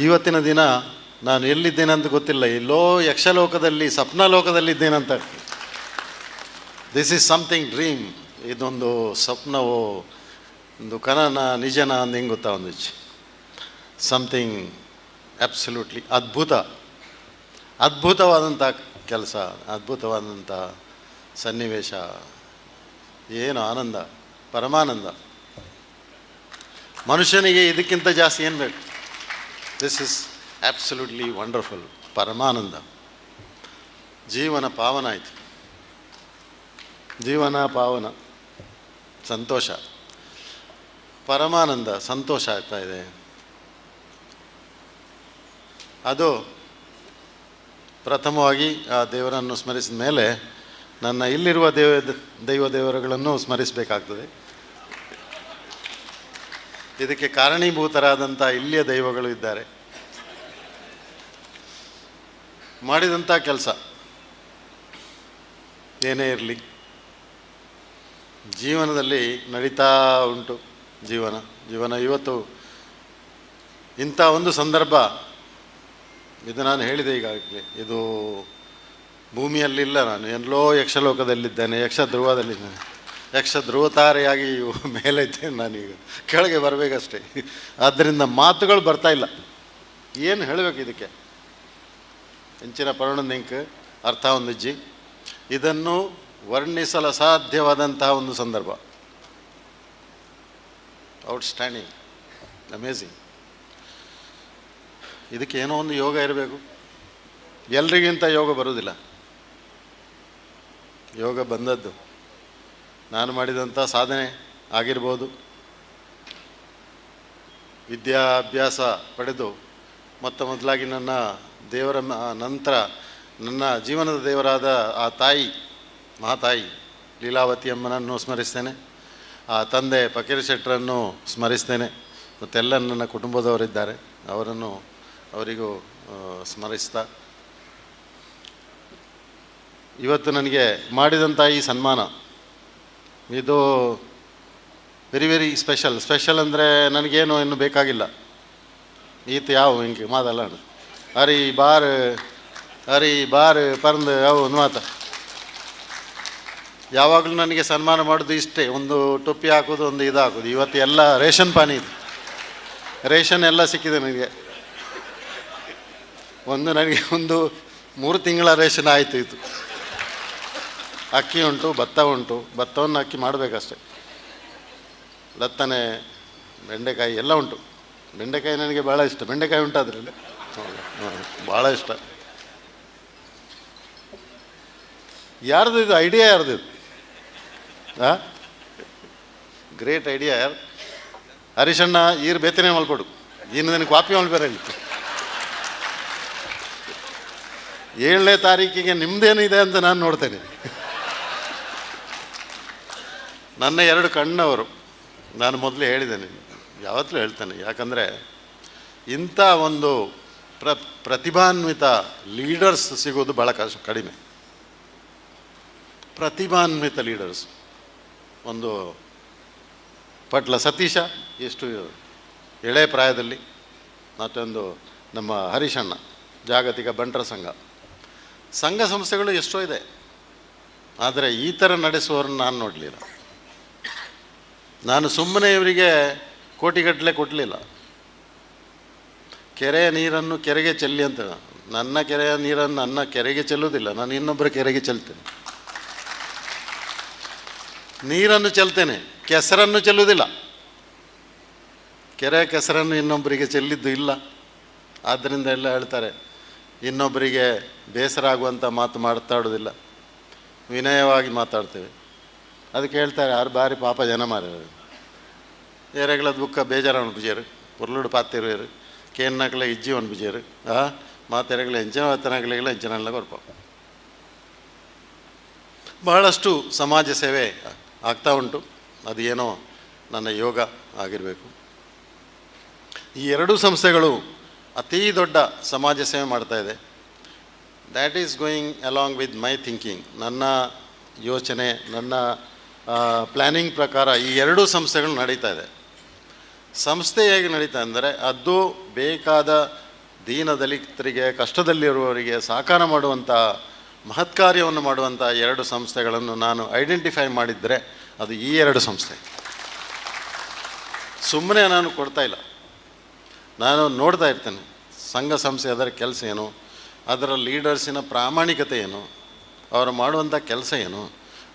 ಇವತ್ತಿನ ದಿನ ನಾನು ಎಲ್ಲಿದ್ದೇನೆ ಅಂತ ಗೊತ್ತಿಲ್ಲ, ಎಲ್ಲೋ ಯಕ್ಷಲೋಕದಲ್ಲಿ ಸ್ವಪ್ನಲೋಕದಲ್ಲಿದ್ದೇನಂತ. This is something dream. ಇದೊಂದು ಸ್ವಪ್ನವೋ ಒಂದು ಕನನ ನಿಜನ ಅಂತ ಹೆಂಗೆ ಗೊತ್ತಾ, ಒಂದು ಸಮಥಿಂಗ್ ಅಬ್ಸಲ್ಯೂಟ್ಲಿ ಅದ್ಭುತವಾದಂಥ ಕೆಲಸ, ಅದ್ಭುತವಾದಂಥ ಸನ್ನಿವೇಶ. ಏನು ಆನಂದ, ಪರಮಾನಂದ. ಮನುಷ್ಯನಿಗೆ ಇದಕ್ಕಿಂತ ಜಾಸ್ತಿ ಏನು ಬೇಕು? This is absolutely wonderful. ಪರಮಾನಂದ. ಜೀವನ ಪಾವನ ಆಯಿತು, ಜೀವನ ಪಾವನ, ಸಂತೋಷ, ಪರಮಾನಂದ, ಸಂತೋಷ ಆಗ್ತಾ ಇದೆ. ಅದು ಪ್ರಥಮವಾಗಿ ಆ ದೇವರನ್ನು ಸ್ಮರಿಸಿದ ಮೇಲೆ ನನ್ನ ಇಲ್ಲಿರುವ ದೇವರುಗಳನ್ನು ಸ್ಮರಿಸಬೇಕಾಗ್ತದೆ. ಇದಕ್ಕೆ ಕಾರಣೀಭೂತರಾದಂಥ ಇಲ್ಲಿಯ ದೈವಗಳು ಇದ್ದಾರೆ. ಮಾಡಿದಂಥ ಕೆಲಸ ಏನೇ ಇರಲಿ, ಜೀವನದಲ್ಲಿ ನಡೀತಾ ಉಂಟು. ಜೀವನ ಇವತ್ತು ಇಂಥ ಒಂದು ಸಂದರ್ಭ, ಇದು ನಾನು ಹೇಳಿದೆ ಈಗಾಗಲೇ, ಇದು ಭೂಮಿಯಲ್ಲಿಲ್ಲ, ನಾನು ಎಲ್ಲೋ ಯಕ್ಷಲೋಕದಲ್ಲಿದ್ದೇನೆ, ಯಕ್ಷ ಧ್ರುವದಲ್ಲಿದ್ದೇನೆ, ಯಕ್ಷ ಧ್ರುವತಾರೆಯಾಗಿ ಮೇಲೆ ಇದ್ದೇನೆ, ನಾನೀಗ ಕೆಳಗೆ ಬರಬೇಕಷ್ಟೇ. ಆದ್ದರಿಂದ ಮಾತುಗಳು ಬರ್ತಾ ಇಲ್ಲ, ಏನು ಹೇಳಬೇಕು ಇದಕ್ಕೆ? ಹೆಂಚಿನ ಪರ್ಣದಿಂಕ್ ಅರ್ಥ ಒಂದಿಜ್ಜಿ, ಇದನ್ನು ವರ್ಣಿಸಲು ಅಸಾಧ್ಯವಾದಂತಹ ಒಂದು ಸಂದರ್ಭ. Outstanding, amazing. ಇದಕ್ಕೆ ಏನೋ ಒಂದು ಯೋಗ ಇರಬೇಕು. ಎಲ್ರಿಗಿಂತ ಯೋಗ ಬರುವುದಿಲ್ಲ. ಯೋಗ ಬಂದದ್ದು ನಾನು ಮಾಡಿದಂಥ ಸಾಧನೆ ಆಗಿರ್ಬೋದು, ವಿದ್ಯಾಭ್ಯಾಸ ಪಡೆದು ಮೊದಲಾಗಿ ನನ್ನ ದೇವರ ನಂತರ ನನ್ನ ಜೀವನದ ದೇವರಾದ ಆ ತಾಯಿ, ಮಹಾತಾಯಿ ಲೀಲಾವತಿ ಅಮ್ಮನನ್ನು ಸ್ಮರಿಸ್ತೇನೆ, ಆ ತಂದೆ ಫಕೀರ್ ಶೆಟ್ಟರನ್ನು ಸ್ಮರಿಸ್ತೇನೆ, ಮತ್ತೆಲ್ಲ ನನ್ನ ಕುಟುಂಬದವರಿದ್ದಾರೆ, ಅವರಿಗೂ ಸ್ಮರಿಸ್ತಾ, ಇವತ್ತು ನನಗೆ ಮಾಡಿದಂಥ ಈ ಸನ್ಮಾನ ಇದು ವೆರಿ ವೆರಿ ಸ್ಪೆಷಲ್ ಅಂದರೆ ನನಗೇನು ಇನ್ನು ಬೇಕಾಗಿಲ್ಲ. ಈತ ಯಾವ ಹಿಂಗೆ ಮಾತಲ್ಲ, ಹರಿ ಬಾರ್ ಪರಂದು ಯಾವ ಒಂದು ಮಾತು. ಯಾವಾಗಲೂ ನನಗೆ ಸನ್ಮಾನ ಮಾಡೋದು ಇಷ್ಟೇ, ಒಂದು ಟೊಪ್ಪಿ ಹಾಕೋದು, ಒಂದು ಇದು ಹಾಕೋದು. ಇವತ್ತು ಎಲ್ಲ ರೇಷನ್ ಪಾನಿ ಇದೆ, ರೇಷನ್ ಎಲ್ಲ ಸಿಕ್ಕಿದೆ ನನಗೆ. ನನಗೆ ಒಂದು 3 ತಿಂಗಳ ರೇಷನ್ ಆಯಿತು. ಇದು ಅಕ್ಕಿ ಉಂಟು, ಭತ್ತ ಉಂಟು, ಭತ್ತವನ್ನು ಅಕ್ಕಿ ಮಾಡಬೇಕಷ್ಟೆ. ಲತ್ತನೆ, ಬೆಂಡೆಕಾಯಿ ಎಲ್ಲ ಉಂಟು. ಬೆಂಡೆಕಾಯಿ ನನಗೆ ಭಾಳ ಇಷ್ಟ. ಬೆಂಡೆಕಾಯಿ ಉಂಟು ಅದರಲ್ಲಿ ಭಾಳ ಇಷ್ಟ. ಯಾರ್ದು ಇದು ಐಡಿಯಾ? ಯಾರ್ದು ಇದು? Great idea. ಯಾರು? ಹರೀಶಣ್ಣ ಈರು ಬೇತನೆ ಮಲ್ಪಡು, ಇನ್ನು ನನಗೆ ಕಾಪಿ ಮಲ್ಬೇರೆ ಇಲ್ಲಿ. 7ನೇ ತಾರೀಕಿಗೆ ನಿಮ್ಮದೇನಿದೆ ಅಂತ ನಾನು ನೋಡ್ತೇನೆ. ನನ್ನ 2 ಕಣ್ಣವರು, ನಾನು ಮೊದಲೇ ಹೇಳಿದ್ದೇನೆ, ಯಾವತ್ತೂ ಹೇಳ್ತೇನೆ. ಯಾಕಂದರೆ ಇಂಥ ಒಂದು ಪ್ರತಿಭಾನ್ವಿತ ಲೀಡರ್ಸ್ ಸಿಗೋದು ಭಾಳ ಕಡಿಮೆ. ಪ್ರತಿಭಾನ್ವಿತ ಲೀಡರ್ಸ್, ಒಂದು ಪಟ್ಲ ಸತೀಶ ಎಷ್ಟು ಎಳೆ ಪ್ರಾಯದಲ್ಲಿ, ಮತ್ತೊಂದು ನಮ್ಮ ಹರೀಶಣ್ಣ, ಜಾಗತಿಕ ಬಂಟರ ಸಂಘ ಸಂಸ್ಥೆಗಳು ಎಷ್ಟೋ ಇದೆ, ಆದರೆ ಈ ಥರ ನಡೆಸುವವ್ರನ್ನ ನಾನು ನೋಡಲಿಲ್ಲ. ನಾನು ಸುಮ್ಮನೆ ಇವರಿಗೆ ಕೋಟಿಗಟ್ಟಲೆ ಕೊಡಲಿಲ್ಲ. ಕೆರೆಯ ನೀರನ್ನು ಕೆರೆಗೆ ಚೆಲ್ಲಿ ಅಂತ. ನನ್ನ ಕೆರೆಯ ನೀರನ್ನು ನನ್ನ ಕೆರೆಗೆ ಚೆಲ್ಲುವುದಿಲ್ಲ, ನಾನು ಇನ್ನೊಬ್ಬರ ಕೆರೆಗೆ ಚೆಲ್ತೇನೆ. ನೀರನ್ನು ಚೆಲ್ತೇನೆ, ಕೆಸರನ್ನು ಚೆಲ್ಲುವುದಿಲ್ಲ. ಕೆರೆಯ ಕೆಸರನ್ನು ಇನ್ನೊಬ್ಬರಿಗೆ ಚೆಲ್ಲಿದ್ದು ಇಲ್ಲ. ಆದ್ದರಿಂದ ಎಲ್ಲ ಹೇಳ್ತಾರೆ, ಇನ್ನೊಬ್ಬರಿಗೆ ಬೇಸರ ಆಗುವಂಥ ಮಾತು ಮಾತಾಡೋದಿಲ್ಲ, ವಿನಯವಾಗಿ ಮಾತಾಡ್ತೇವೆ. ಅದಕ್ಕೆ ಹೇಳ್ತಾರೆ, ಯಾರು ಬಾರಿ ಪಾಪ ಜನ ಮಾರ್ಯಾರು, ಏರೆಗಳ ಬುಕ್ಕ ಬೇಜಾರವನು ಬಿಜೇರು, ಉರುಳುಡು ಪಾತಿರುವರು, ಕೇನ್ನಕಲ ಇಜ್ಜಿ ಒಂದು ಬಿಜೇರು, ಮಾತೆರೆಗಳ ಹೆಂಚಿನ ವತನಗಳಿಗೆಲ್ಲ ಹೆಂಚಿನೆಲ್ಲ ಕೊರಪ. ಬಹಳಷ್ಟು ಸಮಾಜ ಸೇವೆ ಆಗ್ತಾ ಉಂಟು. ಅದು ಏನೋ ನನ್ನ ಯೋಗ ಆಗಿರಬೇಕು. ಈ 2 ಸಂಸ್ಥೆಗಳು ಅತೀ ದೊಡ್ಡ ಸಮಾಜ ಸೇವೆ ಮಾಡ್ತಾಯಿದೆ. That is going along with my thinking. ನನ್ನ ಯೋಚನೆ, ನನ್ನ ಪ್ಲ್ಯಾನಿಂಗ್ ಪ್ರಕಾರ ಈ 2 ಸಂಸ್ಥೆಗಳು ನಡೀತಾ ಇದೆ. ಸಂಸ್ಥೆ ಹೇಗೆ ನಡೀತಾ ಅಂದರೆ, ಅದು ಬೇಕಾದ ದೀನದಲಿತರಿಗೆ, ಕಷ್ಟದಲ್ಲಿರುವವರಿಗೆ ಸಾಕಾರ ಮಾಡುವಂಥ ಮಹತ್ ಕಾರ್ಯವನ್ನು ಮಾಡುವಂಥ 2 ಸಂಸ್ಥೆಗಳನ್ನು ನಾನು ಐಡೆಂಟಿಫೈ ಮಾಡಿದರೆ ಅದು ಈ 2 ಸಂಸ್ಥೆ. ಸುಮ್ಮನೆ ನಾನು ಕೊಡ್ತಾ ಇಲ್ಲ, ನಾನು ನೋಡ್ತಾ ಇರ್ತೇನೆ ಸಂಘ ಸಂಸ್ಥೆ ಅದರ ಕೆಲಸ ಏನು, ಅದರ ಲೀಡರ್ಸಿನ ಪ್ರಾಮಾಣಿಕತೆ ಏನು, ಅವರು ಮಾಡುವಂಥ ಕೆಲಸ ಏನು,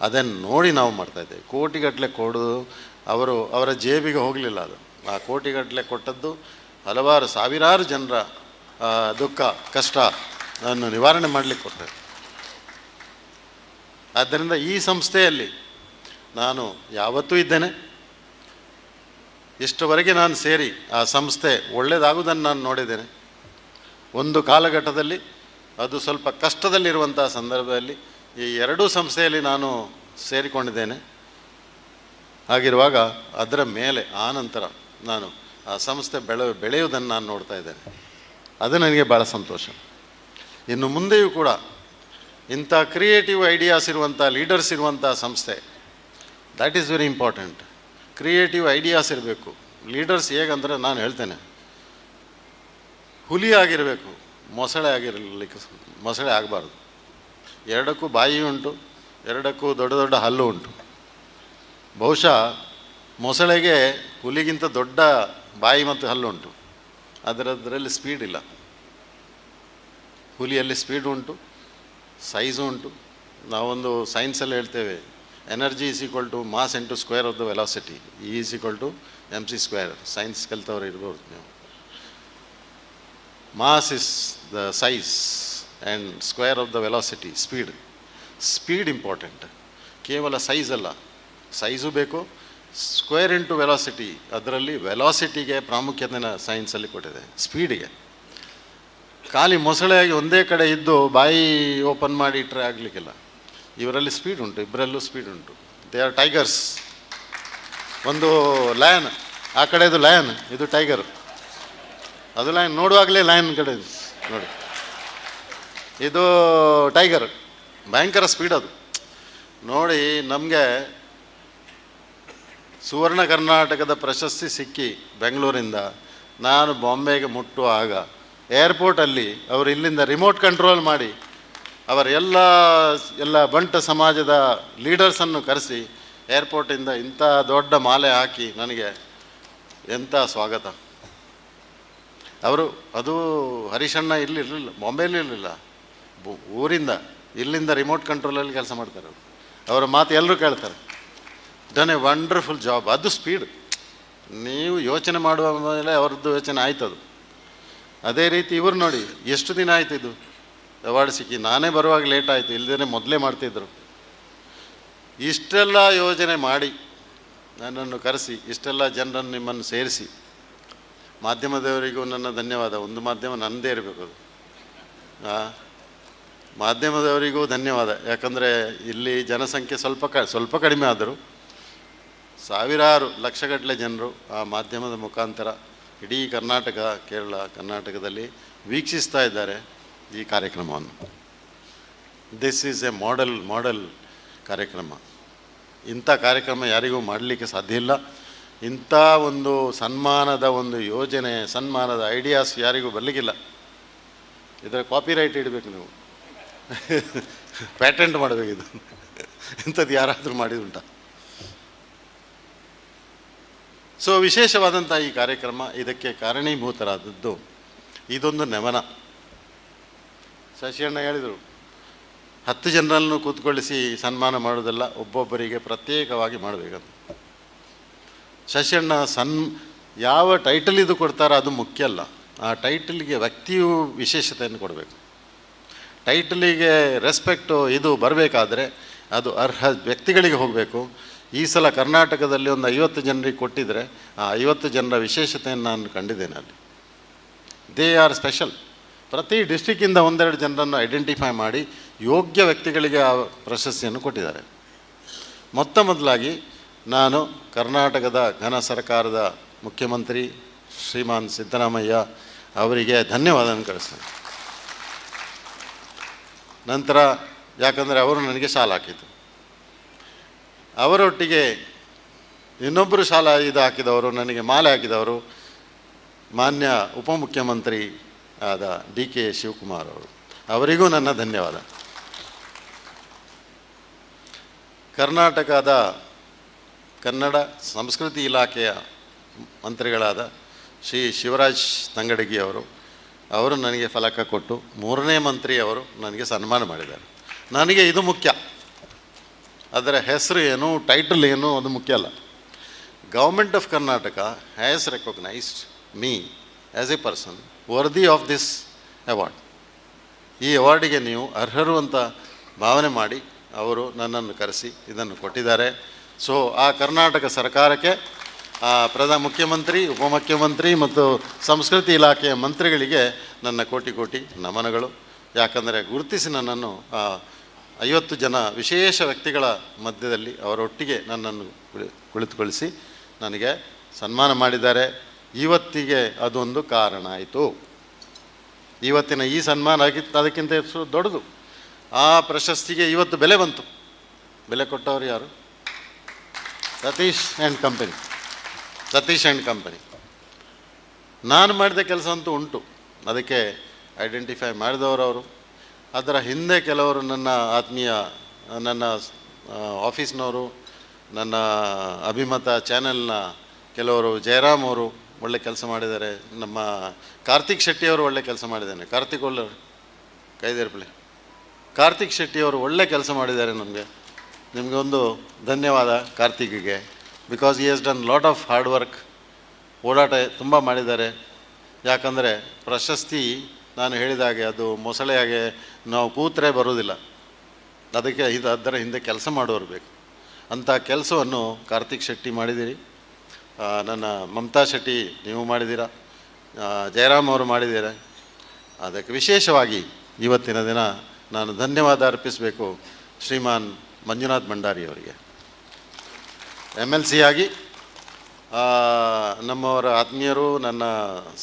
ಅದನ್ನು ನೋಡಿ ನಾವು ಮಾಡ್ತಾಯಿದ್ದೇವೆ. ಕೋಟಿಗಟ್ಟಲೆ ಕೊಡೋದು ಅವರ ಜೇಬಿಗೆ ಹೋಗಲಿಲ್ಲ. ಅದು ಆ ಕೋಟಿಗಟ್ಟಲೆ ಕೊಟ್ಟದ್ದು ಹಲವಾರು ಸಾವಿರಾರು ಜನರ ದುಃಖ ಕಷ್ಟ ಅನ್ನು ನಿವಾರಣೆ ಮಾಡಲಿಕ್ಕೆ ಕೊಟ್ಟರು. ಆದ್ದರಿಂದ ಈ ಸಂಸ್ಥೆಯಲ್ಲಿ ನಾನು ಯಾವತ್ತೂ ಇದ್ದೇನೆ. ಇಷ್ಟವರೆಗೆ ನಾನು ಸೇರಿ ಆ ಸಂಸ್ಥೆ ಒಳ್ಳೆಯದಾಗುವುದನ್ನು ನಾನು ನೋಡಿದ್ದೇನೆ. ಒಂದು ಕಾಲಘಟ್ಟದಲ್ಲಿ ಅದು ಸ್ವಲ್ಪ ಕಷ್ಟದಲ್ಲಿರುವಂಥ ಸಂದರ್ಭದಲ್ಲಿ ಈ 2 ಸಂಸ್ಥೆಯಲ್ಲಿ ನಾನು ಸೇರಿಕೊಂಡಿದ್ದೇನೆ. ಹಾಗಿರುವಾಗ ಅದರ ಮೇಲೆ ಆನಂತರ ನಾನು ಆ ಸಂಸ್ಥೆ ಬೆಳೆಯುವುದನ್ನು ನಾನು ನೋಡ್ತಾ ಇದ್ದೇನೆ. ಅದು ನನಗೆ ಭಾಳ ಸಂತೋಷ. ಇನ್ನು ಮುಂದೆಯೂ ಕೂಡ ಇಂಥ ಕ್ರಿಯೇಟಿವ್ ಐಡಿಯಾಸ್ ಇರುವಂಥ ಲೀಡರ್ಸ್ ಇರುವಂಥ ಸಂಸ್ಥೆ, that is very important. Creative ideas ಇರಬೇಕು. ಲೀಡರ್ಸ್ ಹೇಗಂದರೆ, ನಾನು ಹೇಳ್ತೇನೆ, ಹುಲಿ ಆಗಿರಬೇಕು, ಮೊಸಳೆ ಆಗಿರಲಿಕ್ಕೆ ಮೊಸಳೆ ಆಗಬಾರ್ದು. ಎರಡಕ್ಕೂ ಬಾಯಿ ಉಂಟು, ಎರಡಕ್ಕೂ ದೊಡ್ಡ ದೊಡ್ಡ ಹಲ್ಲು ಉಂಟು. ಬಹುಶಃ ಮೊಸಳೆಗೆ ಹುಲಿಗಿಂತ ದೊಡ್ಡ ಬಾಯಿ ಮತ್ತು ಹಲ್ಲುಂಟು, ಅದರಲ್ಲಿ ಸ್ಪೀಡ್ ಇಲ್ಲ. ಹುಲಿಯಲ್ಲಿ ಸ್ಪೀಡ್ ಉಂಟು, ಸೈಜು ಉಂಟು. ನಾವೊಂದು ಸೈನ್ಸಲ್ಲಿ ಹೇಳ್ತೇವೆ, energy is equal to mass into square of the velocity, E is equal to MC square. Science ಕಲಿತವ್ರು ಇರ್ಬೋದು ನೀವು. Mass is the size and square of the velocity, speed. Speed important, ಕೇವಲ size ಅಲ್ಲ, size ಬೇಕು, square into velocity. ಅದರಲ್ಲಿ ವೆಲಾಸಿಟಿಗೆ ಪ್ರಾಮುಖ್ಯತೆನ ಸೈನ್ಸಲ್ಲಿ ಕೊಟ್ಟಿದೆ, ಸ್ಪೀಡಿಗೆ. ಖಾಲಿ ಮೊಸಳೆಯಾಗಿ ಒಂದೇ ಕಡೆ ಇದ್ದು ಬಾಯಿ ಓಪನ್ ಮಾಡಿ ಇಟ್ಟರೆ ಆಗಲಿಕ್ಕಿಲ್ಲ. ಇವರಲ್ಲಿ ಸ್ಪೀಡ್ ಉಂಟು, ಇಬ್ಬರಲ್ಲೂ ಸ್ಪೀಡ್ ಉಂಟು. They are tigers. ಒಂದು ಲಯನ್, ಆ ಕಡೆದು ಲಯನ್, ಇದು ಟೈಗರ್. ಅದು ಲಯನ್, ನೋಡುವಾಗಲೇ ಲಯನ್ ಕಡೆ ನೋಡಿ, ಇದು ಟೈಗರ್. ಭಯಂಕರ ಸ್ಪೀಡ್ ಅದು. ನೋಡಿ, ನಮಗೆ ಸುವರ್ಣ ಕರ್ನಾಟಕದ ಪ್ರಶಸ್ತಿ ಸಿಕ್ಕಿ ಬೆಂಗಳೂರಿಂದ ನಾನು ಬಾಂಬೆಗೆ ಮುಟ್ಟುವಾಗ ಏರ್ಪೋರ್ಟಲ್ಲಿ ಅವರು ಇಲ್ಲಿಂದ ರಿಮೋಟ್ ಕಂಟ್ರೋಲ್ ಮಾಡಿ ಅವರ ಎಲ್ಲ ಬಂಟ ಸಮಾಜದ ಲೀಡರ್ಸನ್ನು ಕರೆಸಿ ಏರ್ಪೋರ್ಟಿಂದ ಇಂಥ ದೊಡ್ಡ ಮಾಲೆ ಹಾಕಿ ನನಗೆ ಎಂಥ ಸ್ವಾಗತ. ಅವರು ಅದು ಹರೀಶಣ್ಣ ಇರಲಿಲ್ಲ, ಬಾಂಬೆಯಲ್ಲಿ ಇರಲಿಲ್ಲ, ಊರಿಂದ ಇಲ್ಲಿಂದ ರಿಮೋಟ್ ಕಂಟ್ರೋಲಲ್ಲಿ ಕೆಲಸ ಮಾಡ್ತಾರೆ ಅವರು. ಅವರ ಮಾತು ಎಲ್ಲರೂ ಕೇಳ್ತಾರೆ. Done A wonderful job. ಅದು ಸ್ಪೀಡ್. ನೀವು ಯೋಚನೆ ಮಾಡುವ ಮೇಲೆ ಅವ್ರದ್ದು ಯೋಚನೆ ಆಯ್ತದು. ಅದೇ ರೀತಿ ಇವರು ನೋಡಿ, ಎಷ್ಟು ದಿನ ಆಯ್ತು ಇದು ಅವಾರ್ಡ್ ಸಿಕ್ಕಿ. ನಾನೇ ಬರುವಾಗ ಲೇಟ್ ಆಯಿತು, ಇಲ್ಲದೇ ಮೊದಲೇ ಮಾಡ್ತಿದ್ರು. ಇಷ್ಟೆಲ್ಲ ಯೋಜನೆ ಮಾಡಿ ನನ್ನನ್ನು ಕರೆಸಿ, ಇಷ್ಟೆಲ್ಲ ಜನರನ್ನು ನಿಮ್ಮನ್ನು ಸೇರಿಸಿ, ಮಾಧ್ಯಮದವರಿಗೂ ನನ್ನ ಧನ್ಯವಾದ. ಒಂದು ಮಾಧ್ಯಮ ನನ್ನದೇ ಇರಬೇಕು ಅದು. ಮಾಧ್ಯಮದವರಿಗೂ ಧನ್ಯವಾದ. ಯಾಕಂದರೆ ಇಲ್ಲಿ ಜನಸಂಖ್ಯೆ ಸ್ವಲ್ಪ ಕಡಿಮೆ ಆದರೂ ಸಾವಿರಾರು ಲಕ್ಷಗಟ್ಟಲೆ ಜನರು ಆ ಮಾಧ್ಯಮದ ಮುಖಾಂತರ ಇಡೀ ಕರ್ನಾಟಕ, ಕೇರಳ, ಕರ್ನಾಟಕದಲ್ಲಿ ವೀಕ್ಷಿಸ್ತಾ ಇದ್ದಾರೆ ಈ ಕಾರ್ಯಕ್ರಮವನ್ನು. ದಿಸ್ ಈಸ್ ಎ ಮಾಡೆಲ್ ಕಾರ್ಯಕ್ರಮ. ಇಂಥ ಕಾರ್ಯಕ್ರಮ ಯಾರಿಗೂ ಮಾಡಲಿಕ್ಕೆ ಸಾಧ್ಯ ಇಲ್ಲ. ಇಂಥ ಒಂದು ಸನ್ಮಾನದ ಒಂದು ಯೋಜನೆ, ಸನ್ಮಾನದ ಐಡಿಯಾಸ್ ಯಾರಿಗೂ ಬರಲಿಕ್ಕಿಲ್ಲ. ಇದರ ಕಾಪಿರೈಟ್ ಇಡಬೇಕು ನೀವು, ಪ್ಯಾಟೆಂಟ್ ಮಾಡಬೇಕಿದು. ಇಂಥದ್ದು ಯಾರಾದರೂ ಮಾಡಿದುಂಟ? ಸೊ ವಿಶೇಷವಾದಂಥ ಈ ಕಾರ್ಯಕ್ರಮ, ಇದಕ್ಕೆ ಕಾರಣೀಭೂತರಾದದ್ದು ಇದೊಂದು ನಮನ. ಶಶಿಯಣ್ಣ ಹೇಳಿದರು, 10 ಜನರನ್ನು ಕೂತ್ಕೊಳ್ಳಿಸಿ ಸನ್ಮಾನ ಮಾಡೋದಲ್ಲ, ಒಬ್ಬೊಬ್ಬರಿಗೆ ಪ್ರತ್ಯೇಕವಾಗಿ ಮಾಡಬೇಕಂತ. ಶಶಿಯಣ್ಣ ಯಾವ ಟೈಟಲ್ ಇದು ಕೊಡ್ತಾರೋ ಅದು ಮುಖ್ಯ ಅಲ್ಲ, ಆ ಟೈಟಲ್ಗೆ ವ್ಯಕ್ತಿಯು ವಿಶೇಷತೆಯನ್ನು ಕೊಡಬೇಕು. ಟೈಟಲಿಗೆ ರೆಸ್ಪೆಕ್ಟು ಇದು ಬರಬೇಕಾದ್ರೆ ಅದು ಅರ್ಹ ವ್ಯಕ್ತಿಗಳಿಗೆ ಹೋಗಬೇಕು. ಈ ಸಲ ಕರ್ನಾಟಕದಲ್ಲಿ ಒಂದು 50 ಜನರಿಗೆ ಕೊಟ್ಟಿದ್ದರೆ ಆ 50 ಜನರ ವಿಶೇಷತೆಯನ್ನು ನಾನು ಕಂಡಿದ್ದೇನೆ ಅಲ್ಲಿ. They are special. ಪ್ರತಿ ಡಿಸ್ಟಿಕ್ಕಿಂದ 1-2 ಜನರನ್ನು ಐಡೆಂಟಿಫೈ ಮಾಡಿ ಯೋಗ್ಯ ವ್ಯಕ್ತಿಗಳಿಗೆ ಆ ಪ್ರಶಸ್ತಿಯನ್ನು ಕೊಟ್ಟಿದ್ದಾರೆ. ಮೊದಲಾಗಿ ನಾನು ಕರ್ನಾಟಕದ ಘನ ಸರ್ಕಾರದ ಮುಖ್ಯಮಂತ್ರಿ ಶ್ರೀಮಾನ್ ಸಿದ್ದರಾಮಯ್ಯ ಅವರಿಗೆ ಧನ್ಯವಾದವನ್ನು ಕಳಿಸ್ತೇನೆ. ನಂತರ ಯಾಕಂದರೆ ಅವರು ನನಗೆ ಶಾಲ ಹಾಕಿದ್ದು, ಅವರೊಟ್ಟಿಗೆ ಇನ್ನೊಬ್ಬರು ಶಾಲ ಇದು ಹಾಕಿದವರು, ನನಗೆ ಮಾಲೆ ಹಾಕಿದವರು ಮಾನ್ಯ ಉಪಮುಖ್ಯಮಂತ್ರಿ ಆದ DK ಶಿವಕುಮಾರ್ ಅವರು. ಅವರಿಗೂ ನನ್ನ ಧನ್ಯವಾದ. ಕರ್ನಾಟಕದ ಕನ್ನಡ ಸಂಸ್ಕೃತಿ ಇಲಾಖೆಯ ಮಂತ್ರಿಗಳಾದ ಶ್ರೀ ಶಿವರಾಜ್ ತಂಗಡಗಿ ಅವರು ನನಗೆ ಫಲಕ ಕೊಟ್ಟು 3ನೇ ಮಂತ್ರಿ ಅವರು ನನಗೆ ಸನ್ಮಾನ ಮಾಡಿದ್ದಾರೆ. ನನಗೆ ಇದು ಮುಖ್ಯ, ಅದರ ಹೆಸರು ಏನು, ಟೈಟಲ್ ಏನು ಅದು ಮುಖ್ಯ ಅಲ್ಲ. Government of Karnataka has recognised me as A person worthy of this award. ಈ ಅವಾರ್ಡಿಗೆ ನೀವು ಅರ್ಹರು ಅಂತ ಭಾವನೆ ಮಾಡಿ ಅವರು ನನ್ನನ್ನು ಕರೆಸಿ ಇದನ್ನು ಕೊಟ್ಟಿದ್ದಾರೆ. ಸೊ ಆ ಕರ್ನಾಟಕ ಸರ್ಕಾರಕ್ಕೆ, ಮುಖ್ಯಮಂತ್ರಿ, ಉಪಮುಖ್ಯಮಂತ್ರಿ ಮತ್ತು ಸಂಸ್ಕೃತಿ ಇಲಾಖೆಯ ಮಂತ್ರಿಗಳಿಗೆ ನನ್ನ ಕೋಟಿ ನಮನಗಳು. ಯಾಕಂದರೆ ಗುರುತಿಸಿ ನನ್ನನ್ನು 50 ಜನ ವಿಶೇಷ ವ್ಯಕ್ತಿಗಳ ಮಧ್ಯದಲ್ಲಿ ಅವರೊಟ್ಟಿಗೆ ನನ್ನನ್ನು ಕುಳಿತುಗೊಳಿಸಿ ನನಗೆ ಸನ್ಮಾನ ಮಾಡಿದ್ದಾರೆ. ಇವತ್ತಿಗೆ ಅದೊಂದು ಕಾರಣ ಆಯಿತು. ಇವತ್ತಿನ ಈ ಸನ್ಮಾನ ಅದಕ್ಕಿಂತ ಹೆಚ್ಚು ದೊಡ್ಡದು. ಆ ಪ್ರಶಸ್ತಿಗೆ ಇವತ್ತು ಬೆಲೆ ಬಂತು. ಬೆಲೆ ಕೊಟ್ಟವರು ಯಾರು? Satish and company. ನಾನು ಮಾಡಿದ ಕೆಲಸ ಅಂತೂ ಉಂಟು, ಅದಕ್ಕೆ ಐಡೆಂಟಿಫೈ ಮಾಡಿದವರು ಅವರು. ಅದರ ಹಿಂದೆ ಕೆಲವರು ನನ್ನ ಆತ್ಮೀಯ, ನನ್ನ ಆಫೀಸ್ನವರು, ನನ್ನ ಅಭಿಮತ ಚಾನೆಲ್ನ ಕೆಲವರು, ಜಯರಾಮ್ ಅವರು ಒಳ್ಳೆ ಕೆಲಸ ಮಾಡಿದ್ದಾರೆ, ನಮ್ಮ ಕಾರ್ತಿಕ್ ಶೆಟ್ಟಿಯವರು ಒಳ್ಳೆ ಕೆಲಸ ಮಾಡಿದ್ದಾನೆ, ಕಾರ್ತಿಕ್ ಒಳ್ಳೆ ಕೈದೇರ್ಪಳೆ ಕಾರ್ತಿಕ್ ಶೆಟ್ಟಿಯವರು ಒಳ್ಳೆ ಕೆಲಸ ಮಾಡಿದ್ದಾರೆ. ನಿಮಗೆ ಒಂದು ಧನ್ಯವಾದ ಕಾರ್ತಿಕ್ಗೆ, because he has done lot of hard work. ಓಡಾಟ ತುಂಬ ಮಾಡಿದ್ದಾರೆ. ಯಾಕಂದರೆ ಪ್ರಶಸ್ತಿ ನಾನು ಹೇಳಿದ ಹಾಗೆ ಅದು ಮೊಸಳೆಯಾಗೆ ನಾವು ಕೂತ್ರೆ ಬರೋದಿಲ್ಲ, ಅದಕ್ಕೆ ಅದರ ಹಿಂದೆ ಕೆಲಸ ಮಾಡೋರು ಬೇಕು. ಅಂಥ ಕೆಲಸವನ್ನು ಕಾರ್ತಿಕ್ ಶೆಟ್ಟಿ ಮಾಡಿದ್ದೀರಿ. ನನ್ನ ಮಮತಾ ಶೆಟ್ಟಿ ನೀವು ಮಾಡಿದ್ದೀರಾ, ಜಯರಾಮ್ ಅವರು ಮಾಡಿದ್ದೀರಾ. ಅದಕ್ಕೆ ವಿಶೇಷವಾಗಿ ಇವತ್ತಿನ ದಿನ ನಾನು ಧನ್ಯವಾದ ಅರ್ಪಿಸಬೇಕು ಶ್ರೀಮಾನ್ ಮಂಜುನಾಥ್ ಭಂಡಾರಿ ಅವರಿಗೆ. MLC ಆಗಿ ನಮ್ಮವರ ಆತ್ಮೀಯರು, ನನ್ನ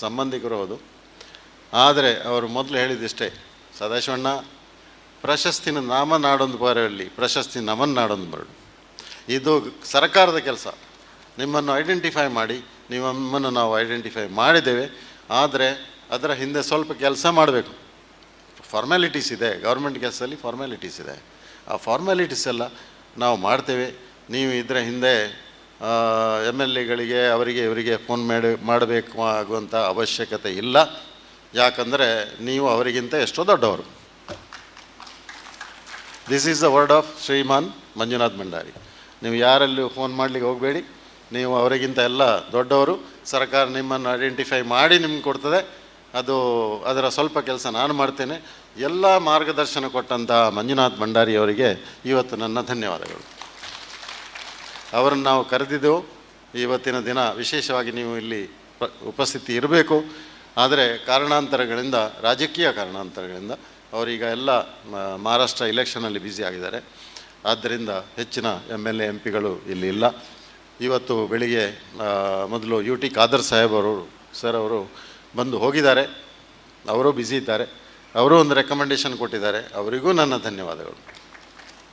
ಸಂಬಂಧಿಕರು ಹೌದು. ಆದರೆ ಅವರು ಮೊದಲು ಹೇಳಿದಿಷ್ಟೇ, ಸದಾಶಿವಣ್ಣ ಪ್ರಶಸ್ತಿನ ನಾಮ ನಾಡೊಂದು ಬರಲಿ, ಪ್ರಶಸ್ತಿ ನಮನ್ ನಾಡೊಂದು ಬರಡು. ಇದು ಸರ್ಕಾರದ ಕೆಲಸ. ನಿಮ್ಮನ್ನು ಐಡೆಂಟಿಫೈ ಮಾಡಿ, ನಿಮ್ಮನ್ನು ನಾವು ಐಡೆಂಟಿಫೈ ಮಾಡಿದ್ದೇವೆ. ಆದರೆ ಅದರ ಹಿಂದೆ ಸ್ವಲ್ಪ ಕೆಲಸ ಮಾಡಬೇಕು. ಫಾರ್ಮ್ಯಾಲಿಟೀಸ್ ಇದೆ, ಗೌರ್ಮೆಂಟ್ ಕೆಲಸದಲ್ಲಿ ಫಾರ್ಮ್ಯಾಲಿಟೀಸ್ ಇದೆ. ಆ ಫಾರ್ಮ್ಯಾಲಿಟೀಸ್ ಎಲ್ಲ ನಾವು ಮಾಡ್ತೇವೆ. ನೀವು ಇದರ ಹಿಂದೆ MLAಗಳಿಗೆ ಅವರಿಗೆ ಇವರಿಗೆ ಫೋನ್ ಮಾಡಬೇಕು ಆಗುವಂಥ ಅವಶ್ಯಕತೆ ಇಲ್ಲ. ಯಾಕಂದರೆ ನೀವು ಅವರಿಗಿಂತ ಎಷ್ಟೋ ದೊಡ್ಡವರು. This is the word of Shriman Manjunath Bhandari. ನೀವು ಯಾರಲ್ಲೂ ಫೋನ್ ಮಾಡಲಿಕ್ಕೆ ಹೋಗಬೇಡಿ, ನೀವು ಅವರಿಗಿಂತ ಎಲ್ಲ ದೊಡ್ಡವರು. ಸರ್ಕಾರ ನಿಮ್ಮನ್ನು ಐಡೆಂಟಿಫೈ ಮಾಡಿ ನಿಮ್ಗೆ ಕೊಡ್ತದೆ. ಅದರ ಸ್ವಲ್ಪ ಕೆಲಸ ನಾನು ಮಾಡ್ತೇನೆ. ಎಲ್ಲ ಮಾರ್ಗದರ್ಶನ ಕೊಟ್ಟಂಥ ಮಂಜುನಾಥ್ ಭಂಡಾರಿ ಅವರಿಗೆ ಇವತ್ತು ನನ್ನ ಧನ್ಯವಾದಗಳು. ಅವರನ್ನು ನಾವು ಕರೆದಿದ್ದೆವು ಇವತ್ತಿನ ದಿನ. ವಿಶೇಷವಾಗಿ ನೀವು ಇಲ್ಲಿ ಉಪಸ್ಥಿತಿ ಇರಬೇಕು. ಆದರೆ ಕಾರಣಾಂತರಗಳಿಂದ, ರಾಜಕೀಯ ಕಾರಣಾಂತರಗಳಿಂದ ಅವರೀಗ ಎಲ್ಲ ಮಹಾರಾಷ್ಟ್ರ ಇಲೆಕ್ಷನಲ್ಲಿ ಬ್ಯುಸಿ ಆಗಿದ್ದಾರೆ. ಆದ್ದರಿಂದ ಹೆಚ್ಚಿನ MLA MP ಗಳು ಇಲ್ಲಿ ಇಲ್ಲ. ಇವತ್ತು ಬೆಳಿಗ್ಗೆ ಮೊದಲು UT ಖಾದರ್ ಸಾಹೇಬ್ ಅವರು ಬಂದು ಹೋಗಿದ್ದಾರೆ. ಅವರು ಬ್ಯುಸಿ ಇದ್ದಾರೆ. ಅವರು ಒಂದು ರೆಕಮೆಂಡೇಶನ್ ಕೊಟ್ಟಿದ್ದಾರೆ. ಅವರಿಗೂ ನನ್ನ ಧನ್ಯವಾದಗಳು.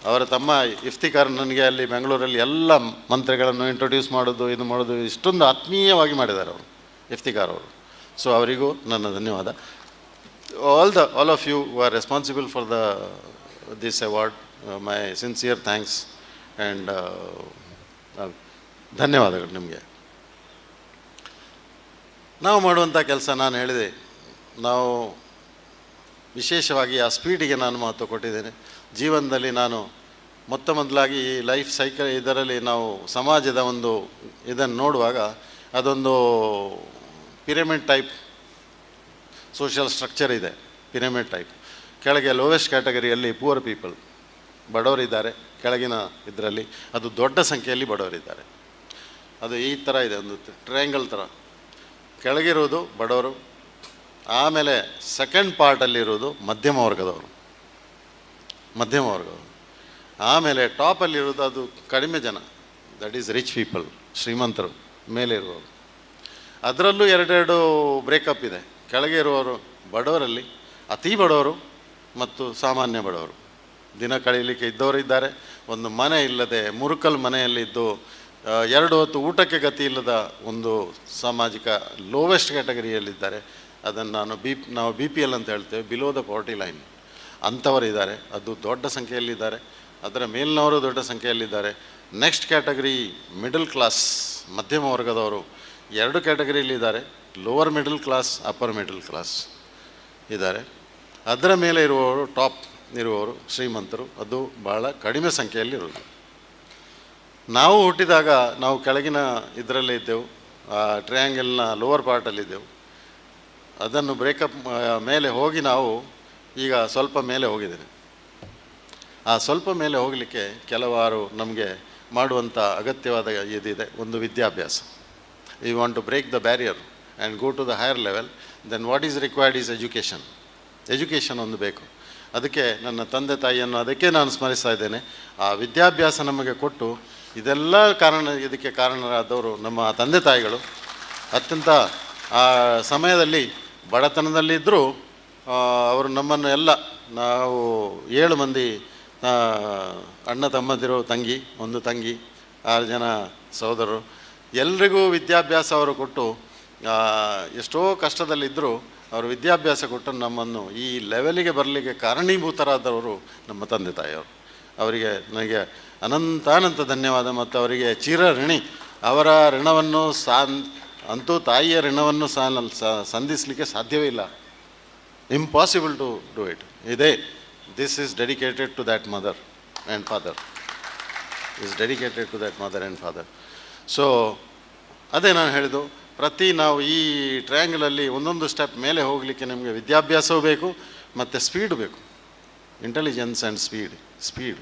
ಅವರ ತಮ್ಮ ಇಫ್ತಿಕಾರ್ ನನಗೆ ಅಲ್ಲಿ ಬೆಂಗಳೂರಲ್ಲಿ ಎಲ್ಲ ಮಂತ್ರಿಗಳನ್ನು ಇಂಟ್ರೊಡ್ಯೂಸ್ ಮಾಡೋದು, ಇದು ಮಾಡೋದು, ಇಷ್ಟೊಂದು ಆತ್ಮೀಯವಾಗಿ ಮಾಡಿದ್ದಾರೆ ಅವರು, ಇಫ್ತಿಕಾರ್ ಅವರು. ಸೊ ಅವರಿಗೂ ನನ್ನ ಧನ್ಯವಾದ. All of you who are responsible for this award, my sincere thanks and ಧನ್ಯವಾದಗಳು ನಿಮಗೆ. ನಾವು ಮಾಡುವಂಥ ಕೆಲಸ, ನಾನು ಹೇಳಿದೆ, ನಾವು ವಿಶೇಷವಾಗಿ ಆ ಸ್ಪೀಡಿಗೆ ನಾನು ಮಹತ್ವ ಕೊಟ್ಟಿದ್ದೇನೆ. ಜೀವನದಲ್ಲಿ ನಾನು ಮೊದಲಾಗಿ ಈ ಲೈಫ್ ಸೈಕಲ್ ಇದರಲ್ಲಿ ನಾವು ಸಮಾಜದ ಒಂದು ಇದನ್ನು ನೋಡುವಾಗ ಅದೊಂದು ಪಿರಮಿಡ್ ಟೈಪ್ ಸೋಷಿಯಲ್ ಸ್ಟ್ರಕ್ಚರ್ ಇದೆ. ಪಿರಮಿಡ್ ಟೈಪ್ ಕೆಳಗೆ ಲೋವೆಸ್ಟ್ ಕ್ಯಾಟಗರಿಯಲ್ಲಿ ಪೂರ್ ಪೀಪಲ್, ಬಡವರಿದ್ದಾರೆ. ಕೆಳಗಿನ ಇದರಲ್ಲಿ ಅದು ದೊಡ್ಡ ಸಂಖ್ಯೆಯಲ್ಲಿ ಬಡವರಿದ್ದಾರೆ. ಅದು ಈ ಥರ ಇದೆ, ಒಂದು ಟ್ರಯಾಂಗಲ್ ಥರ. ಕೆಳಗಿರುವುದು ಬಡವರು, ಆಮೇಲೆ ಸೆಕೆಂಡ್ ಪಾರ್ಟಲ್ಲಿರುವುದು ಮಧ್ಯಮ ವರ್ಗದವರು, ಆಮೇಲೆ ಟಾಪಲ್ಲಿರುವುದು ಅದು ಕಡಿಮೆ ಜನ, ದಟ್ ಈಸ್ ರಿಚ್ ಪೀಪಲ್, ಶ್ರೀಮಂತರು ಮೇಲೆ ಇರುವವರು. ಅದರಲ್ಲೂ ಎರಡೆರಡು ಬ್ರೇಕಪ್ ಇದೆ. ಕೆಳಗೆ ಇರುವವರು ಬಡವರಲ್ಲಿ ಅತಿ ಬಡವರು ಮತ್ತು ಸಾಮಾನ್ಯ ಬಡವರು. ದಿನ ಕಳೀಲಿಕ್ಕೆ ಇದ್ದವರು ಇದ್ದಾರೆ. ಒಂದು ಮನೆ ಇಲ್ಲದೆ ಮುರುಕಲ್ ಮನೆಯಲ್ಲಿದ್ದು 2 ಹೊತ್ತು ಊಟಕ್ಕೆ ಗತಿ ಇಲ್ಲದ ಒಂದು ಸಾಮಾಜಿಕ ಲೋವೆಸ್ಟ್ ಕ್ಯಾಟಗರಿಯಲ್ಲಿದ್ದಾರೆ. ಅದನ್ನು ನಾವು BPL ಅಂತ ಹೇಳ್ತೇವೆ, ಬಿಲೋ ದ ಪಾವರ್ಟಿ ಲೈನ್. ಅಂಥವರಿದ್ದಾರೆ. ಅದು ದೊಡ್ಡ ಸಂಖ್ಯೆಯಲ್ಲಿದ್ದಾರೆ. ಅದರ ಮೇಲಿನವರು ದೊಡ್ಡ ಸಂಖ್ಯೆಯಲ್ಲಿದ್ದಾರೆ. ನೆಕ್ಸ್ಟ್ ಕ್ಯಾಟಗರಿ ಮಿಡಲ್ ಕ್ಲಾಸ್, ಮಧ್ಯಮ ವರ್ಗದವರು 2 ಕ್ಯಾಟಗರಿಯಲ್ಲಿದ್ದಾರೆ. Lower middle class, upper middle class ಇದ್ದಾರೆ. ಅದರ ಮೇಲೆ ಇರುವವರು, ಟಾಪ್ ಇರುವವರು ಶ್ರೀಮಂತರು, ಅದು ಭಾಳ ಕಡಿಮೆ ಸಂಖ್ಯೆಯಲ್ಲಿರುವುದು. ನಾವು ಹುಟ್ಟಿದಾಗ ನಾವು ಕೆಳಗಿನ ಇದರಲ್ಲೇ ಇದ್ದೆವು, ಟ್ರಯಾಂಗಲ್ನ ಲೋವರ್ ಪಾರ್ಟಲ್ಲಿದ್ದೆವು. ಅದನ್ನು ಬ್ರೇಕಪ್ ಮೇಲೆ ಹೋಗಿ ನಾವು ಈಗ ಸ್ವಲ್ಪ ಮೇಲೆ ಹೋಗಿದ್ದೇನೆ. ಆ ಸ್ವಲ್ಪ ಮೇಲೆ ಹೋಗಲಿಕ್ಕೆ ಕೆಲವಾರು ನಮಗೆ ಮಾಡುವಂಥ ಅಗತ್ಯವಾದ ಇದಿದೆ. ಒಂದು ವಿದ್ಯಾಭ್ಯಾಸ. You want to break the barrier and go to the higher level, then what is required is education. Education ಒಂದು ಬೇಕು. ಅದಕ್ಕೆ ನನ್ನ ತಂದೆ ತಾಯಿಯನ್ನು ಅದಕ್ಕೆ ನಾನು ಸ್ಮರಿಸ್ತಾ ಇದ್ದೇನೆ. ಆ ವಿದ್ಯಾಭ್ಯಾಸ ನಮಗೆ ಕೊಟ್ಟು ಇದೆಲ್ಲ ಇದಕ್ಕೆ ಕಾರಣರಾದವರು ನಮ್ಮ ತಂದೆ ತಾಯಿಗಳು. ಅತ್ಯಂತ ಆ ಸಮಯದಲ್ಲಿ ಬಡತನದಲ್ಲಿದ್ದರೂ ಅವರು ನಮ್ಮನ್ನು ಎಲ್ಲ, ನಾವು 7 ಮಂದಿ ಅಣ್ಣ ತಮ್ಮಂದಿರು, ಒಂದು ತಂಗಿ, 6 ಜನ ಸಹೋದರರು, ಎಲ್ರಿಗೂ ವಿದ್ಯಾಭ್ಯಾಸ ಅವರು ಕೊಟ್ಟು ಎಷ್ಟೋ ಕಷ್ಟದಲ್ಲಿದ್ದರೂ ಅವರು ವಿದ್ಯಾಭ್ಯಾಸ ಕೊಟ್ಟು ನಮ್ಮನ್ನು ಈ ಲೆವೆಲಿಗೆ ಬರಲಿಕ್ಕೆ ಕಾರಣೀಭೂತರಾದವರು ನಮ್ಮ ತಂದೆ ತಾಯಿಯವರು. ಅವರಿಗೆ ನನಗೆ ಅನಂತಾನಂತ ಧನ್ಯವಾದ ಮತ್ತು ಅವರಿಗೆ ಚಿರಋಣಿ. ಅವರ ಋಣವನ್ನು ಅಂತೂ ತಾಯಿಯ ಋಣವನ್ನು ಸಂಧಿಸಲಿಕ್ಕೆ ಸಾಧ್ಯವೇ ಇಲ್ಲ. Impossible to do it. This is dedicated to that mother and father. So ಅದೇ ನಾನು ಹೇಳಿದ್ದು, ನಾವು ಈ ಟ್ರಯಾಂಗಲಲ್ಲಿ ಒಂದೊಂದು ಸ್ಟೆಪ್ ಮೇಲೆ ಹೋಗಲಿಕ್ಕೆ ನಿಮಗೆ ವಿದ್ಯಾಭ್ಯಾಸವೂ ಬೇಕು ಮತ್ತು ಸ್ಪೀಡ್ ಬೇಕು. ಇಂಟೆಲಿಜೆನ್ಸ್ ಆ್ಯಂಡ್ ಸ್ಪೀಡ್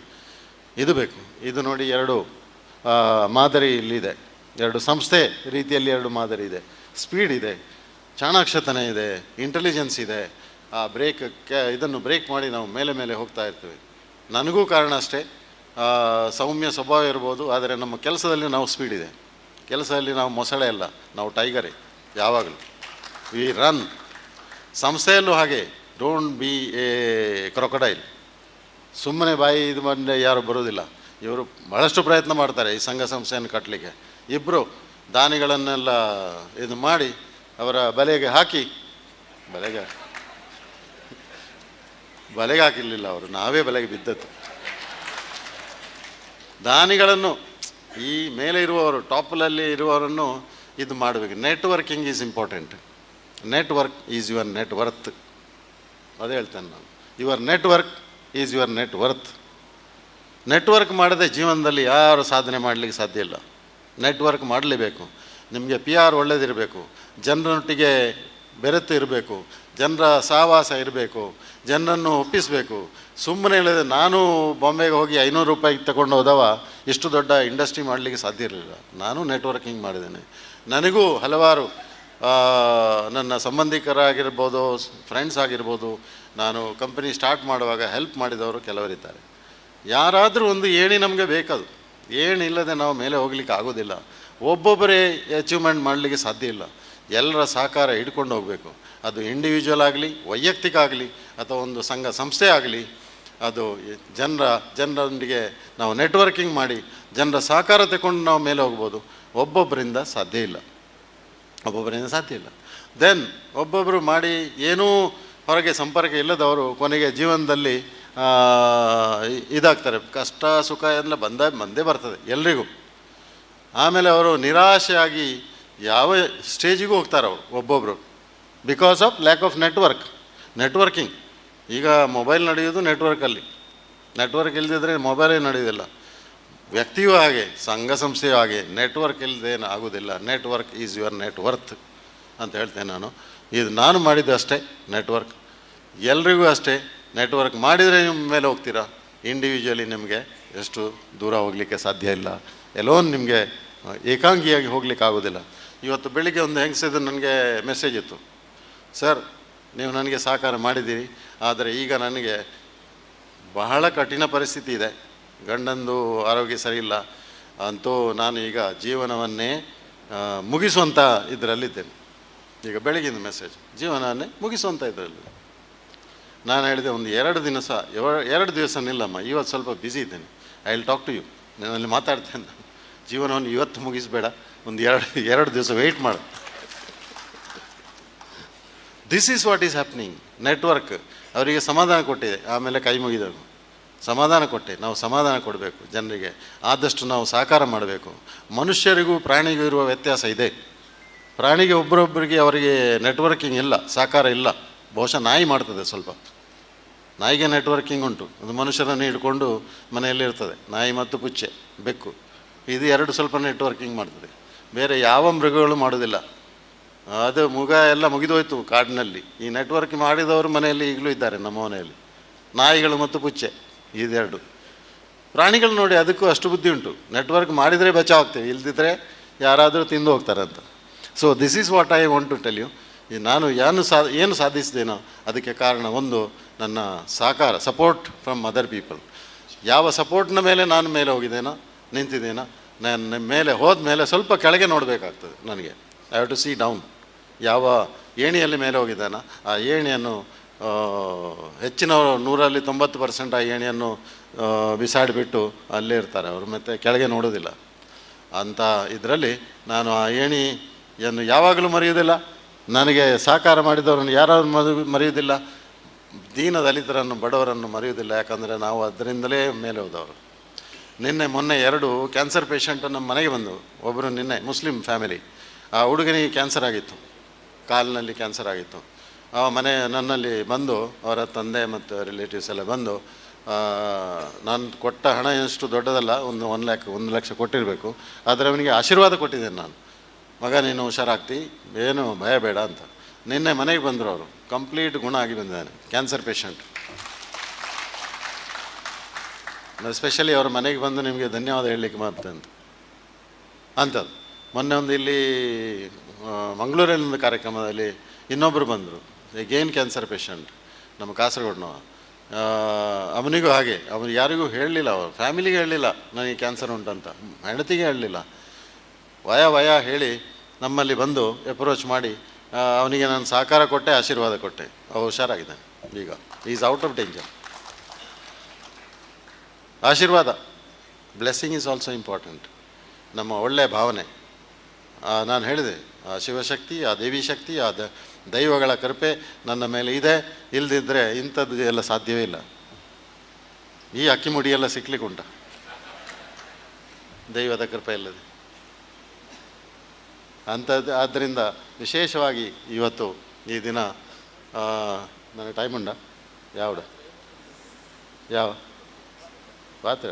ಇದು ಬೇಕು. ಇದು ನೋಡಿ, 2 ಮಾದರಿ ಇಲ್ಲಿದೆ. 2 ಸಂಸ್ಥೆ ರೀತಿಯಲ್ಲಿ 2 ಮಾದರಿ ಇದೆ. ಸ್ಪೀಡ್ ಇದೆ, ಚಾಣಾಕ್ಷತನ ಇದೆ, ಇಂಟೆಲಿಜೆನ್ಸ್ ಇದೆ. ಆ ಇದನ್ನು ಬ್ರೇಕ್ ಮಾಡಿ ನಾವು ಮೇಲೆ ಹೋಗ್ತಾ ಇರ್ತೀವಿ. ನನಗೂ ಕಾರಣ ಅಷ್ಟೇ, ಸೌಮ್ಯ ಸ್ವಭಾವ ಇರ್ಬೋದು, ಆದರೆ ನಮ್ಮ ಕೆಲಸದಲ್ಲಿ ನಾವು ಸ್ಪೀಡ್ ಇದೆ. ಕೆಲಸದಲ್ಲಿ ನಾವು ಮೊಸಳೆ ಅಲ್ಲ, ನಾವು ಟೈಗರೇ ಯಾವಾಗಲೂ. V run. ಸಂಸ್ಥೆಯಲ್ಲೂ ಹಾಗೆ, ಡೋಂಟ್ ಬಿ ಎ ಕ್ರೊಕೊಡೈಲ್. ಸುಮ್ಮನೆ ಬಾಯಿ ಇದು ಬಂದರೆ ಯಾರು ಬರೋದಿಲ್ಲ. ಇವರು ಬಹಳಷ್ಟು ಪ್ರಯತ್ನ ಮಾಡ್ತಾರೆ ಈ ಸಂಘ ಸಂಸ್ಥೆಯನ್ನು ಕಟ್ಟಲಿಕ್ಕೆ. 2 ದಾನಿಗಳನ್ನೆಲ್ಲ ಇದು ಮಾಡಿ ಅವರ ಬಲೆಗೆ ಹಾಕಿರಲಿಲ್ಲ ಅವರು, ನಾವೇ ಬಲೆಗೆ ಬಿದ್ದದ್ದು. ದಾನಿಗಳನ್ನು ಈ ಮೇಲೆ ಇರುವವರು, ಟಾಪಲ್ಲಿ ಇರುವವರನ್ನು ಇದು ಮಾಡಬೇಕು. Networking is important. Network is your net worth. ಅದೇ ಹೇಳ್ತೇನೆ ನಾನು. Your network is your net worth. Network ಮಾಡದೆ ಜೀವನದಲ್ಲಿ ಯಾರು ಸಾಧನೆ ಮಾಡಲಿಕ್ಕೆ ಸಾಧ್ಯ ಇಲ್ಲ. ನೆಟ್ವರ್ಕ್ ಮಾಡಲೇಬೇಕು. ನಿಮಗೆ PR ಒಳ್ಳೆಯದಿರಬೇಕು, ಜನರೊಟ್ಟಿಗೆ ಬೆರೆತು ಇರಬೇಕು, ಜನರ ಸಹವಾಸ ಇರಬೇಕು, ಜನರನ್ನು ಒಪ್ಪಿಸಬೇಕು. ಸುಮ್ಮನೆ ಹೇಳಿದೆ, ನಾನು ಬಾಂಬೆಗೆ ಹೋಗಿ 500 ರೂಪಾಯಿಗೆ ತಗೊಂಡು ಹೋದವ ಇಷ್ಟು ದೊಡ್ಡ ಇಂಡಸ್ಟ್ರಿ ಮಾಡಲಿಕ್ಕೆ ಸಾಧ್ಯ ಇರಲಿಲ್ಲ. ನಾನು ನೆಟ್ವರ್ಕಿಂಗ್ ಮಾಡಿದ್ದೇನೆ. ನನಗೂ ಹಲವಾರು ನನ್ನ ಸಂಬಂಧಿಕರಾಗಿರ್ಬೋದು, ಫ್ರೆಂಡ್ಸ್ ಆಗಿರ್ಬೋದು, ನಾನು ಕಂಪನಿ ಸ್ಟಾರ್ಟ್ ಮಾಡುವಾಗ ಹೆಲ್ಪ್ ಮಾಡಿದವರು ಕೆಲವರಿದ್ದಾರೆ. ಯಾರಾದರೂ ಒಂದು ಏಣಿ ನಮಗೆ ಬೇಕದು. ಏಣಿಲ್ಲದೆ ನಾವು ಮೇಲೆ ಹೋಗ್ಲಿಕ್ಕೆ ಆಗೋದಿಲ್ಲ. ಒಬ್ಬೊಬ್ಬರೇ ಅಚೀವ್ಮೆಂಟ್ ಮಾಡಲಿಕ್ಕೆ ಸಾಧ್ಯ ಇಲ್ಲ. ಎಲ್ಲರ ಸಹಕಾರ ಹಿಡ್ಕೊಂಡು ಹೋಗಬೇಕು. ಅದು ಇಂಡಿವಿಜುವಲ್ ಆಗಲಿ, ವೈಯಕ್ತಿಕ ಆಗಲಿ, ಅಥವಾ ಒಂದು ಸಂಘ ಸಂಸ್ಥೆ ಆಗಲಿ. ಅದು ಜನರೊಂದಿಗೆ ನಾವು ನೆಟ್ವರ್ಕಿಂಗ್ ಮಾಡಿ ಜನರ ಸಹಕಾರ ತಗೊಂಡು ನಾವು ಮೇಲೆ ಹೋಗ್ಬೋದು. ಒಬ್ಬೊಬ್ಬರಿಂದ ಸಾಧ್ಯ ಇಲ್ಲ. ದೆನ್ ಒಬ್ಬೊಬ್ಬರು ಮಾಡಿ ಏನೂ ಹೊರಗೆ ಸಂಪರ್ಕ ಇಲ್ಲದವರು ಕೊನೆಗೆ ಜೀವನದಲ್ಲಿ ಇದಾಗ್ತಾರೆ. ಕಷ್ಟ ಸುಖ ಎಲ್ಲ ಬಂದೇ ಬರ್ತದೆ ಎಲ್ರಿಗೂ. ಆಮೇಲೆ ಅವರು ನಿರಾಶೆಯಾಗಿ ಯಾವ ಸ್ಟೇಜಿಗೂ ಹೋಗ್ತಾರೆ ಅವರು ಒಬ್ಬೊಬ್ಬರು, because of lack of networking. ಈಗ ಮೊಬೈಲ್ ನಡೆಯೋದು ನೆಟ್ವರ್ಕಲ್ಲಿ. ನೆಟ್ವರ್ಕ್ ಇಲ್ಲದಿದ್ದರೆ ಮೊಬೈಲೇ ನಡೆಯೋದಿಲ್ಲ. ವ್ಯಕ್ತಿಯೂ ಹಾಗೆ, ಸಂಘ ಸಂಸ್ಥೆಯೂ ಹಾಗೆ. ನೆಟ್ವರ್ಕ್ ಇಲ್ಲದೇನು ಆಗೋದಿಲ್ಲ. Network is your net worth ಅಂತ ಹೇಳ್ತೇನೆ ನಾನು. ಇದು ನಾನು ಮಾಡಿದ್ದು ಅಷ್ಟೇ. ನೆಟ್ವರ್ಕ್ ಎಲ್ರಿಗೂ ಅಷ್ಟೇ. ನೆಟ್ವರ್ಕ್ ಮಾಡಿದರೆ ನಿಮ್ಮ ಮೇಲೆ ಹೋಗ್ತೀರಾ. ಇಂಡಿವಿಜುವಲಿ ನಿಮಗೆ ಎಷ್ಟು ದೂರ ಹೋಗಲಿಕ್ಕೆ ಸಾಧ್ಯ ಇಲ್ಲ. ಎಲ್ಲೋನ್ ನಿಮಗೆ ಏಕಾಂಗಿಯಾಗಿ ಹೋಗ್ಲಿಕ್ಕೆ ಆಗೋದಿಲ್ಲ. ಇವತ್ತು ಬೆಳಿಗ್ಗೆ ಒಂದು ಹೆಂಗಸಿದ್ದು ನನಗೆ ಮೆಸೇಜ್ ಇತ್ತು, ಸರ್ ನೀವು ನನಗೆ ಸಹಕಾರ ಮಾಡಿದ್ದೀರಿ, ಆದರೆ ಈಗ ನನಗೆ ಬಹಳ ಕಠಿಣ ಪರಿಸ್ಥಿತಿ ಇದೆ, ಗಂಡಂದು ಆರೋಗ್ಯ ಸರಿಯಿಲ್ಲ, ಅಂತೂ ನಾನು ಈಗ ಜೀವನವನ್ನೇ ಮುಗಿಸುವಂಥ ಇದರಲ್ಲಿದ್ದೇನೆ. ಈಗ ಬೆಳಗಿನ ಮೆಸೇಜ್, ಜೀವನವನ್ನೇ ಮುಗಿಸುವಂಥ ಇದರಲ್ಲಿ. ನಾನು ಹೇಳಿದೆ, ಒಂದು 2 ದಿವಸ ನಿಲ್ಲಮ್ಮ, ಇವತ್ತು ಸ್ವಲ್ಪ ಬ್ಯುಸಿ ಇದ್ದೇನೆ, I will talk to you, ನಾನಲ್ಲಿ ಮಾತಾಡ್ತೇನೆ. ಜೀವನವನ್ನು ಇವತ್ತು ಮುಗಿಸಬೇಡ, ಒಂದು 2 ದಿವಸ ವೆಯ್ಟ್ ಮಾಡು. This is what is happening. Network ಅವರಿಗೆ ಸಮಾಧಾನ ಕೊಟ್ಟಿದೆ. ಆಮೇಲೆ ಕೈ ಮುಗಿದವು, ಸಮಾಧಾನ ಕೊಟ್ಟೆ. ನಾವು ಸಮಾಧಾನ ಕೊಡಬೇಕು ಜನರಿಗೆ, ಆದಷ್ಟು ನಾವು ಸಹಕಾರ ಮಾಡಬೇಕು. ಮನುಷ್ಯರಿಗೂ ಪ್ರಾಣಿಗೂ ಇರುವ ವ್ಯತ್ಯಾಸ ಇದೆ. ಪ್ರಾಣಿಗೆ ಒಬ್ಬರೊಬ್ಬರಿಗೆ ಅವರಿಗೆ ನೆಟ್ವರ್ಕಿಂಗ್ ಇಲ್ಲ, ಸಹಕಾರ ಇಲ್ಲ. ಬಹುಶಃ ನಾಯಿ ಮಾಡ್ತದೆ ಸ್ವಲ್ಪ. ನಾಯಿಗೆ ನೆಟ್ವರ್ಕಿಂಗ್ ಉಂಟು, ಅದು ಮನುಷ್ಯರನ್ನು ಹಿಡ್ಕೊಂಡು ಮನೆಯಲ್ಲಿ ಇರ್ತದೆ. ನಾಯಿ ಮತ್ತು ಪುಚ್ಚೆ, ಬೆಕ್ಕು, ಇದು 2 ಸ್ವಲ್ಪ ನೆಟ್ವರ್ಕಿಂಗ್ ಮಾಡ್ತದೆ. ಬೇರೆ ಯಾವ ಮೃಗಗಳು ಮಾಡೋದಿಲ್ಲ. ಅದು ಎಲ್ಲ ಮುಗಿದೋಯ್ತು ಕಾಡಿನಲ್ಲಿ. ಈ ನೆಟ್ವರ್ಕ್ ಮಾಡಿದವರು ಮನೆಯಲ್ಲಿ ಈಗಲೂ ಇದ್ದಾರೆ, ನಮ್ಮ ಮನೆಯಲ್ಲಿ. ನಾಯಿಗಳು ಮತ್ತು ಪುಚ್ಚೆ, ಇದು 2 ಪ್ರಾಣಿಗಳು ನೋಡಿ. ಅದಕ್ಕೂ ಅಷ್ಟು ಬುದ್ಧಿ ಉಂಟು. ನೆಟ್ವರ್ಕ್ ಮಾಡಿದರೆ ಬಚಾವಾಗ್ತೇವೆ, ಇಲ್ದಿದ್ರೆ ಯಾರಾದರೂ ತಿಂದು ಹೋಗ್ತಾರೆ ಅಂತ. So this is what I want to tell you. ನಾನು ಏನು ಸಾಧಿಸಿದೇನೋ ಅದಕ್ಕೆ ಕಾರಣ ಒಂದು ನನ್ನ ಸಹಕಾರ, ಸಪೋರ್ಟ್ ಫ್ರಮ್ ಅದರ್ ಪೀಪಲ್. ಯಾವ ಸಪೋರ್ಟ್ನ ಮೇಲೆ ನಾನು ಮೇಲೆ ಹೋಗಿದ್ದೇನೋ, ನಿಂತಿದ್ದೇನೋ, ನನ್ನ ಮೇಲೆ ಹೋದ ಮೇಲೆ ಸ್ವಲ್ಪ ಕೆಳಗೆ ನೋಡಬೇಕಾಗ್ತದೆ ನನಗೆ. I have to see down. ಯಾವ ಏಣಿಯಲ್ಲಿ ಮೇಲೆ ಹೋಗಿದ್ದಾನೋ ಆ ಏಣಿಯನ್ನು ಹೆಚ್ಚಿನವರು 100% ಆ ಏಣಿಯನ್ನು ಬಿಸಾಡಿಬಿಟ್ಟು ಅಲ್ಲೇ ಇರ್ತಾರೆ ಅವರು, ಮತ್ತು ಕೆಳಗೆ ನೋಡೋದಿಲ್ಲ. ಅಂಥ ಇದರಲ್ಲಿ ನಾನು ಆ ಏಣಿ ಏನು ಯಾವಾಗಲೂ ಮರೆಯುವುದಿಲ್ಲ, ನನಗೆ ಸಹಕಾರ ಮಾಡಿದವರನ್ನು ಯಾರು ಮರೆಯುವುದಿಲ್ಲ, ದೀನ ದಲಿತರನ್ನು ಬಡವರನ್ನು ಮರೆಯುವುದಿಲ್ಲ. ಯಾಕಂದರೆ ನಾವು ಅದರಿಂದಲೇ ಮೇಲೆ ಹೋದವರು. ಮೊನ್ನೆ 2 ಕ್ಯಾನ್ಸರ್ ಪೇಷಂಟ್ ನಮ್ಮ ಮನೆಗೆ ಬಂದವು. ಒಬ್ಬರು ನಿನ್ನೆ ಮುಸ್ಲಿಂ ಫ್ಯಾಮಿಲಿ, ಆ ಹುಡುಗನಿಗೆ ಕ್ಯಾನ್ಸರ್ ಆಗಿತ್ತು, ಕಾಲಿನಲ್ಲಿ ಕ್ಯಾನ್ಸರ್ ಆಗಿತ್ತು. ಆ ನನ್ನಲ್ಲಿ ಬಂದು ಅವರ ತಂದೆ ಮತ್ತು ರಿಲೇಟಿವ್ಸ್ ಎಲ್ಲ ಬಂದು, ನಾನು ಕೊಟ್ಟ ಹಣ ಎಷ್ಟು ದೊಡ್ಡದಲ್ಲ, ಒಂದು ಲಕ್ಷ ಕೊಟ್ಟಿರಬೇಕು, ಆದರೆ ಅವನಿಗೆ ಆಶೀರ್ವಾದ ಕೊಟ್ಟಿದ್ದೇನೆ ನಾನು, ಮಗ ನೀನು ಹುಷಾರಾಗ್ತಿ, ಏನು ಭಯ ಬೇಡ ಅಂತ. ನಿನ್ನೆ ಮನೆಗೆ ಬಂದರು ಅವರು, ಕಂಪ್ಲೀಟ್ ಗುಣ ಆಗಿ ಬಂದಿದ್ದಾನೆ, ಕ್ಯಾನ್ಸರ್ ಪೇಷಂಟ್. ಎಸ್ಪೆಷಲಿ ಅವ್ರ ಮನೆಗೆ ಬಂದು ನಿಮಗೆ ಧನ್ಯವಾದ ಹೇಳಲಿಕ್ಕೆ ಮಾಡ್ತೇನೆ ಅಂಥದ್ದು. ಮೊನ್ನೆ ಒಂದು ಇಲ್ಲಿ ಮಂಗಳೂರಲ್ಲಿ ಒಂದು ಕಾರ್ಯಕ್ರಮದಲ್ಲಿ ಇನ್ನೊಬ್ಬರು ಬಂದರು, ಎಗೇನ್ ಕ್ಯಾನ್ಸರ್ ಪೇಷಂಟ್, ನಮ್ಮ ಕಾಸರಗೋಡ್ನವ. ಅವನಿಗೂ ಹಾಗೆ, ಅವನು ಯಾರಿಗೂ ಹೇಳಲಿಲ್ಲ, ಅವರು ಫ್ಯಾಮಿಲಿಗೆ ಹೇಳಲಿಲ್ಲ ನನಗೆ ಕ್ಯಾನ್ಸರ್ ಉಂಟಂತ, ಹೆಂಡತಿಗೆ ಹೇಳಲಿಲ್ಲ. ವಯ ಹೇಳಿ ನಮ್ಮಲ್ಲಿ ಬಂದು ಅಪ್ರೋಚ್ ಮಾಡಿ ಅವನಿಗೆ ನಾನು ಸಹಕಾರ ಕೊಟ್ಟೆ, ಆಶೀರ್ವಾದ ಕೊಟ್ಟೆ. ಅವ ಹುಷಾರಾಗಿದ್ದಾನೆ ಈಗ, ಈಸ್ ಔಟ್ ಆಫ್ ಡೇಂಜರ್. ಆಶೀರ್ವಾದ, ಬ್ಲೆಸ್ಸಿಂಗ್ ಈಸ್ ಆಲ್ಸೋ ಇಂಪಾರ್ಟೆಂಟ್. ನಮ್ಮ ಒಳ್ಳೆಯ ಭಾವನೆ, ನಾನು ಹೇಳಿದೆ, ಆ ಶಿವಶಕ್ತಿ, ಆ ದೇವಿ ಶಕ್ತಿ, ಆ ದೈವಗಳ ಕೃಪೆ ನನ್ನ ಮೇಲೆ ಇದೆ. ಇಲ್ಲದಿದ್ದರೆ ಇಂಥದ್ದು ಎಲ್ಲ ಸಾಧ್ಯವೇ ಇಲ್ಲ. ಈ ಅಕ್ಕಿ ಮುಡಿಯೆಲ್ಲ ಸಿಕ್ಲಿಕ್ಕೆ ಉಂಟ ದೈವದ ಕೃಪೆ ಇಲ್ಲದೆ ಅಂಥದ್ದು. ಆದ್ದರಿಂದ ವಿಶೇಷವಾಗಿ ಇವತ್ತು ಈ ದಿನ ನನಗೆ ಟೈಮ್ ಉಂಡ ಯಾವ ಪಾತ್ರ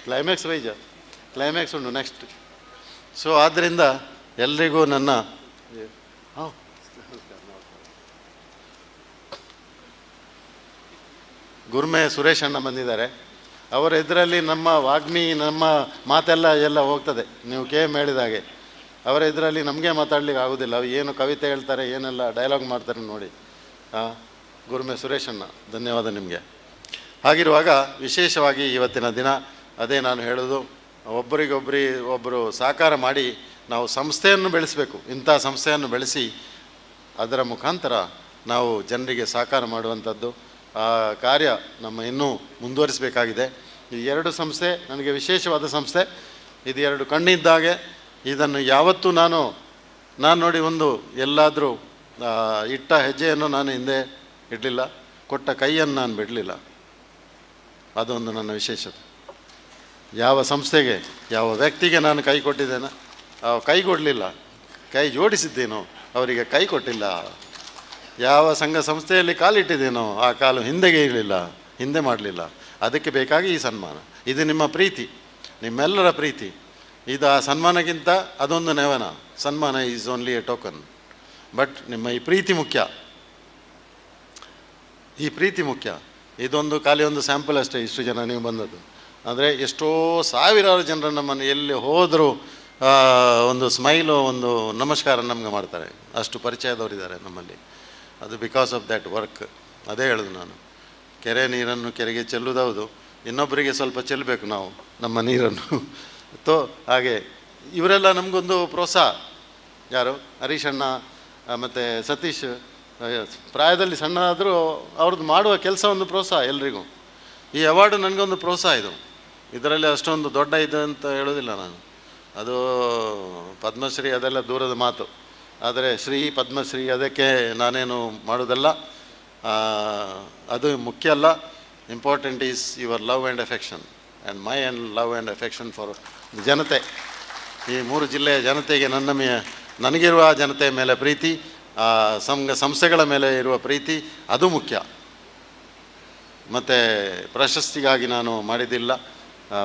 ಕ್ಲೈಮ್ಯಾಕ್ಸ್ ಉಂಟು ನೆಕ್ಸ್ಟ್. ಸೊ ಆದ್ದರಿಂದ ಎಲ್ರಿಗೂ ನನ್ನ ಗುರ್ಮೆ ಸುರೇಶ್ ಅಣ್ಣ ಬಂದಿದ್ದಾರೆ. ಅವರ ಇದರಲ್ಲಿ ನಮ್ಮ ವಾಗ್ಮಿ, ನಮ್ಮ ಮಾತೆಲ್ಲ ಹೋಗ್ತದೆ. ನೀವು KM ಹೇಳಿದಾಗೆ ಅವರ ಇದರಲ್ಲಿ ನಮಗೆ ಮಾತಾಡ್ಲಿಕ್ಕೆ ಆಗೋದಿಲ್ಲ. ಏನು ಕವಿತೆ ಹೇಳ್ತಾರೆ, ಏನೆಲ್ಲ ಡೈಲಾಗ್ ಮಾಡ್ತಾರೆ ನೋಡಿ. ಗುರ್ಮೆ ಸುರೇಶ್ ಅಣ್ಣ, ಧನ್ಯವಾದ ನಿಮಗೆ. ಹಾಗಿರುವಾಗ ವಿಶೇಷವಾಗಿ ಇವತ್ತಿನ ದಿನ ಅದೇ ನಾನು ಹೇಳೋದು, ಒಬ್ಬರು ಸಹಕಾರ ಮಾಡಿ ನಾವು ಸಂಸ್ಥೆಯನ್ನು ಬೆಳೆಸಬೇಕು. ಇಂಥ ಸಂಸ್ಥೆಯನ್ನು ಬೆಳೆಸಿ ಅದರ ಮುಖಾಂತರ ನಾವು ಜನರಿಗೆ ಸಹಕಾರ ಮಾಡುವಂಥದ್ದು ಆ ಕಾರ್ಯ ನಮ್ಮ ಇನ್ನೂ ಮುಂದುವರಿಸಬೇಕಾಗಿದೆ. ಈ 2 ಸಂಸ್ಥೆ ನನಗೆ ವಿಶೇಷವಾದ ಸಂಸ್ಥೆ. ಇದು 2 ಕಣ್ಣಿದ್ದಾಗೆ. ಇದನ್ನು ಯಾವತ್ತೂ ನಾನು ನೋಡಿ ಒಂದು ಎಲ್ಲಾದರೂ ಇಟ್ಟ ಹೆಜ್ಜೆಯನ್ನು ನಾನು ಹಿಂದೆ ಇಡಲಿಲ್ಲ, ಕೊಟ್ಟ ಕೈಯನ್ನು ನಾನು ಬಿಡಲಿಲ್ಲ. ಅದೊಂದು ನನ್ನ ವಿಶೇಷತೆ. ಯಾವ ಸಂಸ್ಥೆಗೆ, ಯಾವ ವ್ಯಕ್ತಿಗೆ ನಾನು ಕೈ ಕೊಟ್ಟಿದ್ದೇನೆ, ಕೈ ಕೊಡಲಿಲ್ಲ, ಕೈ ಜೋಡಿಸಿದ್ದೇನೋ ಅವರಿಗೆ ಕೈ ಕೊಟ್ಟಿಲ್ಲ. ಯಾವ ಸಂಘ ಸಂಸ್ಥೆಯಲ್ಲಿ ಕಾಲಿಟ್ಟಿದ್ದೇನೋ ಆ ಕಾಲು ಹಿಂದೆಗೆ ಇರಲಿಲ್ಲ, ಹಿಂದೆ ಮಾಡಲಿಲ್ಲ. ಅದಕ್ಕೆ ಬೇಕಾಗಿ ಈ ಸನ್ಮಾನ. ಇದು ನಿಮ್ಮ ಪ್ರೀತಿ, ನಿಮ್ಮೆಲ್ಲರ ಪ್ರೀತಿ. ಇದು ಆ ಸನ್ಮಾನಕ್ಕಿಂತ ಅದೊಂದು ನೆವನ. ಸನ್ಮಾನ is only A token, but ನಿಮ್ಮ ಈ ಪ್ರೀತಿ ಮುಖ್ಯ. ಈ ಪ್ರೀತಿ ಮುಖ್ಯ. ಇದೊಂದು ಖಾಲಿ ಒಂದು ಸ್ಯಾಂಪಲ್ ಅಷ್ಟೇ. ಇಷ್ಟು ಜನ ನೀವು ಬಂದದ್ದು ಅಂದರೆ ಎಷ್ಟೋ ಸಾವಿರಾರು ಜನರು ನಮ್ಮನ್ನು ಎಲ್ಲಿ ಹೋದರೂ ಒಂದು ಸ್ಮೈಲು, ಒಂದು ನಮಸ್ಕಾರ ನಮಗೆ ಮಾಡ್ತಾರೆ. ಅಷ್ಟು ಪರಿಚಯದವರಿದ್ದಾರೆ ನಮ್ಮಲ್ಲಿ. ಅದು ಬಿಕಾಸ್ ಆಫ್ ದ್ಯಾಟ್ ವರ್ಕ್. ಅದೇ ಹೇಳೋದು ನಾನು, ಕೆರೆ ನೀರನ್ನು ಕೆರೆಗೆ ಚೆಲ್ಲುವುದೌದು, ಇನ್ನೊಬ್ಬರಿಗೆ ಸ್ವಲ್ಪ ಚೆಲ್ಲಬೇಕು ನಾವು ನಮ್ಮ ನೀರನ್ನು. ಹಾಗೆ ಇವರೆಲ್ಲ ನಮಗೊಂದು ಪ್ರೋತ್ಸಾಹ. ಯಾರು ಹರೀಶ್ ಅಣ್ಣ ಮತ್ತು ಸತೀಶ್, ಪ್ರಾಯದಲ್ಲಿ ಸಣ್ಣ ಆದರೂ ಅವ್ರದ್ದು ಮಾಡುವ ಕೆಲಸ ಒಂದು ಪ್ರೋತ್ಸಾಹ ಎಲ್ರಿಗೂ. ಈ ಅವಾರ್ಡು ನನಗೊಂದು ಪ್ರೋತ್ಸಾಹ. ಇದರಲ್ಲಿ ಅಷ್ಟೊಂದು ದೊಡ್ಡ ಇದು ಅಂತ ಹೇಳೋದಿಲ್ಲ ನಾನು. ಅದು ಪದ್ಮಶ್ರೀ ಅದೆಲ್ಲ ದೂರದ ಮಾತು. ಆದರೆ ಶ್ರೀ ಪದ್ಮಶ್ರೀ ಅದಕ್ಕೆ ನಾನೇನು ಮಾಡೋದಲ್ಲ, ಅದು ಮುಖ್ಯ ಅಲ್ಲ. Important is your love and affection and my and love and affection for ಜನತೆ. ಈ 3 ಜಿಲ್ಲೆಯ ಜನತೆಗೆ ನನಗಿರುವ ಜನತೆಯ ಮೇಲೆ ಪ್ರೀತಿ, ಸಂಸ್ಥೆಗಳ ಮೇಲೆ ಇರುವ ಪ್ರೀತಿ, ಅದು ಮುಖ್ಯ. ಮತ್ತು ಪ್ರಶಸ್ತಿಗಾಗಿ ನಾನು ಮಾಡಿದ್ದಿಲ್ಲ.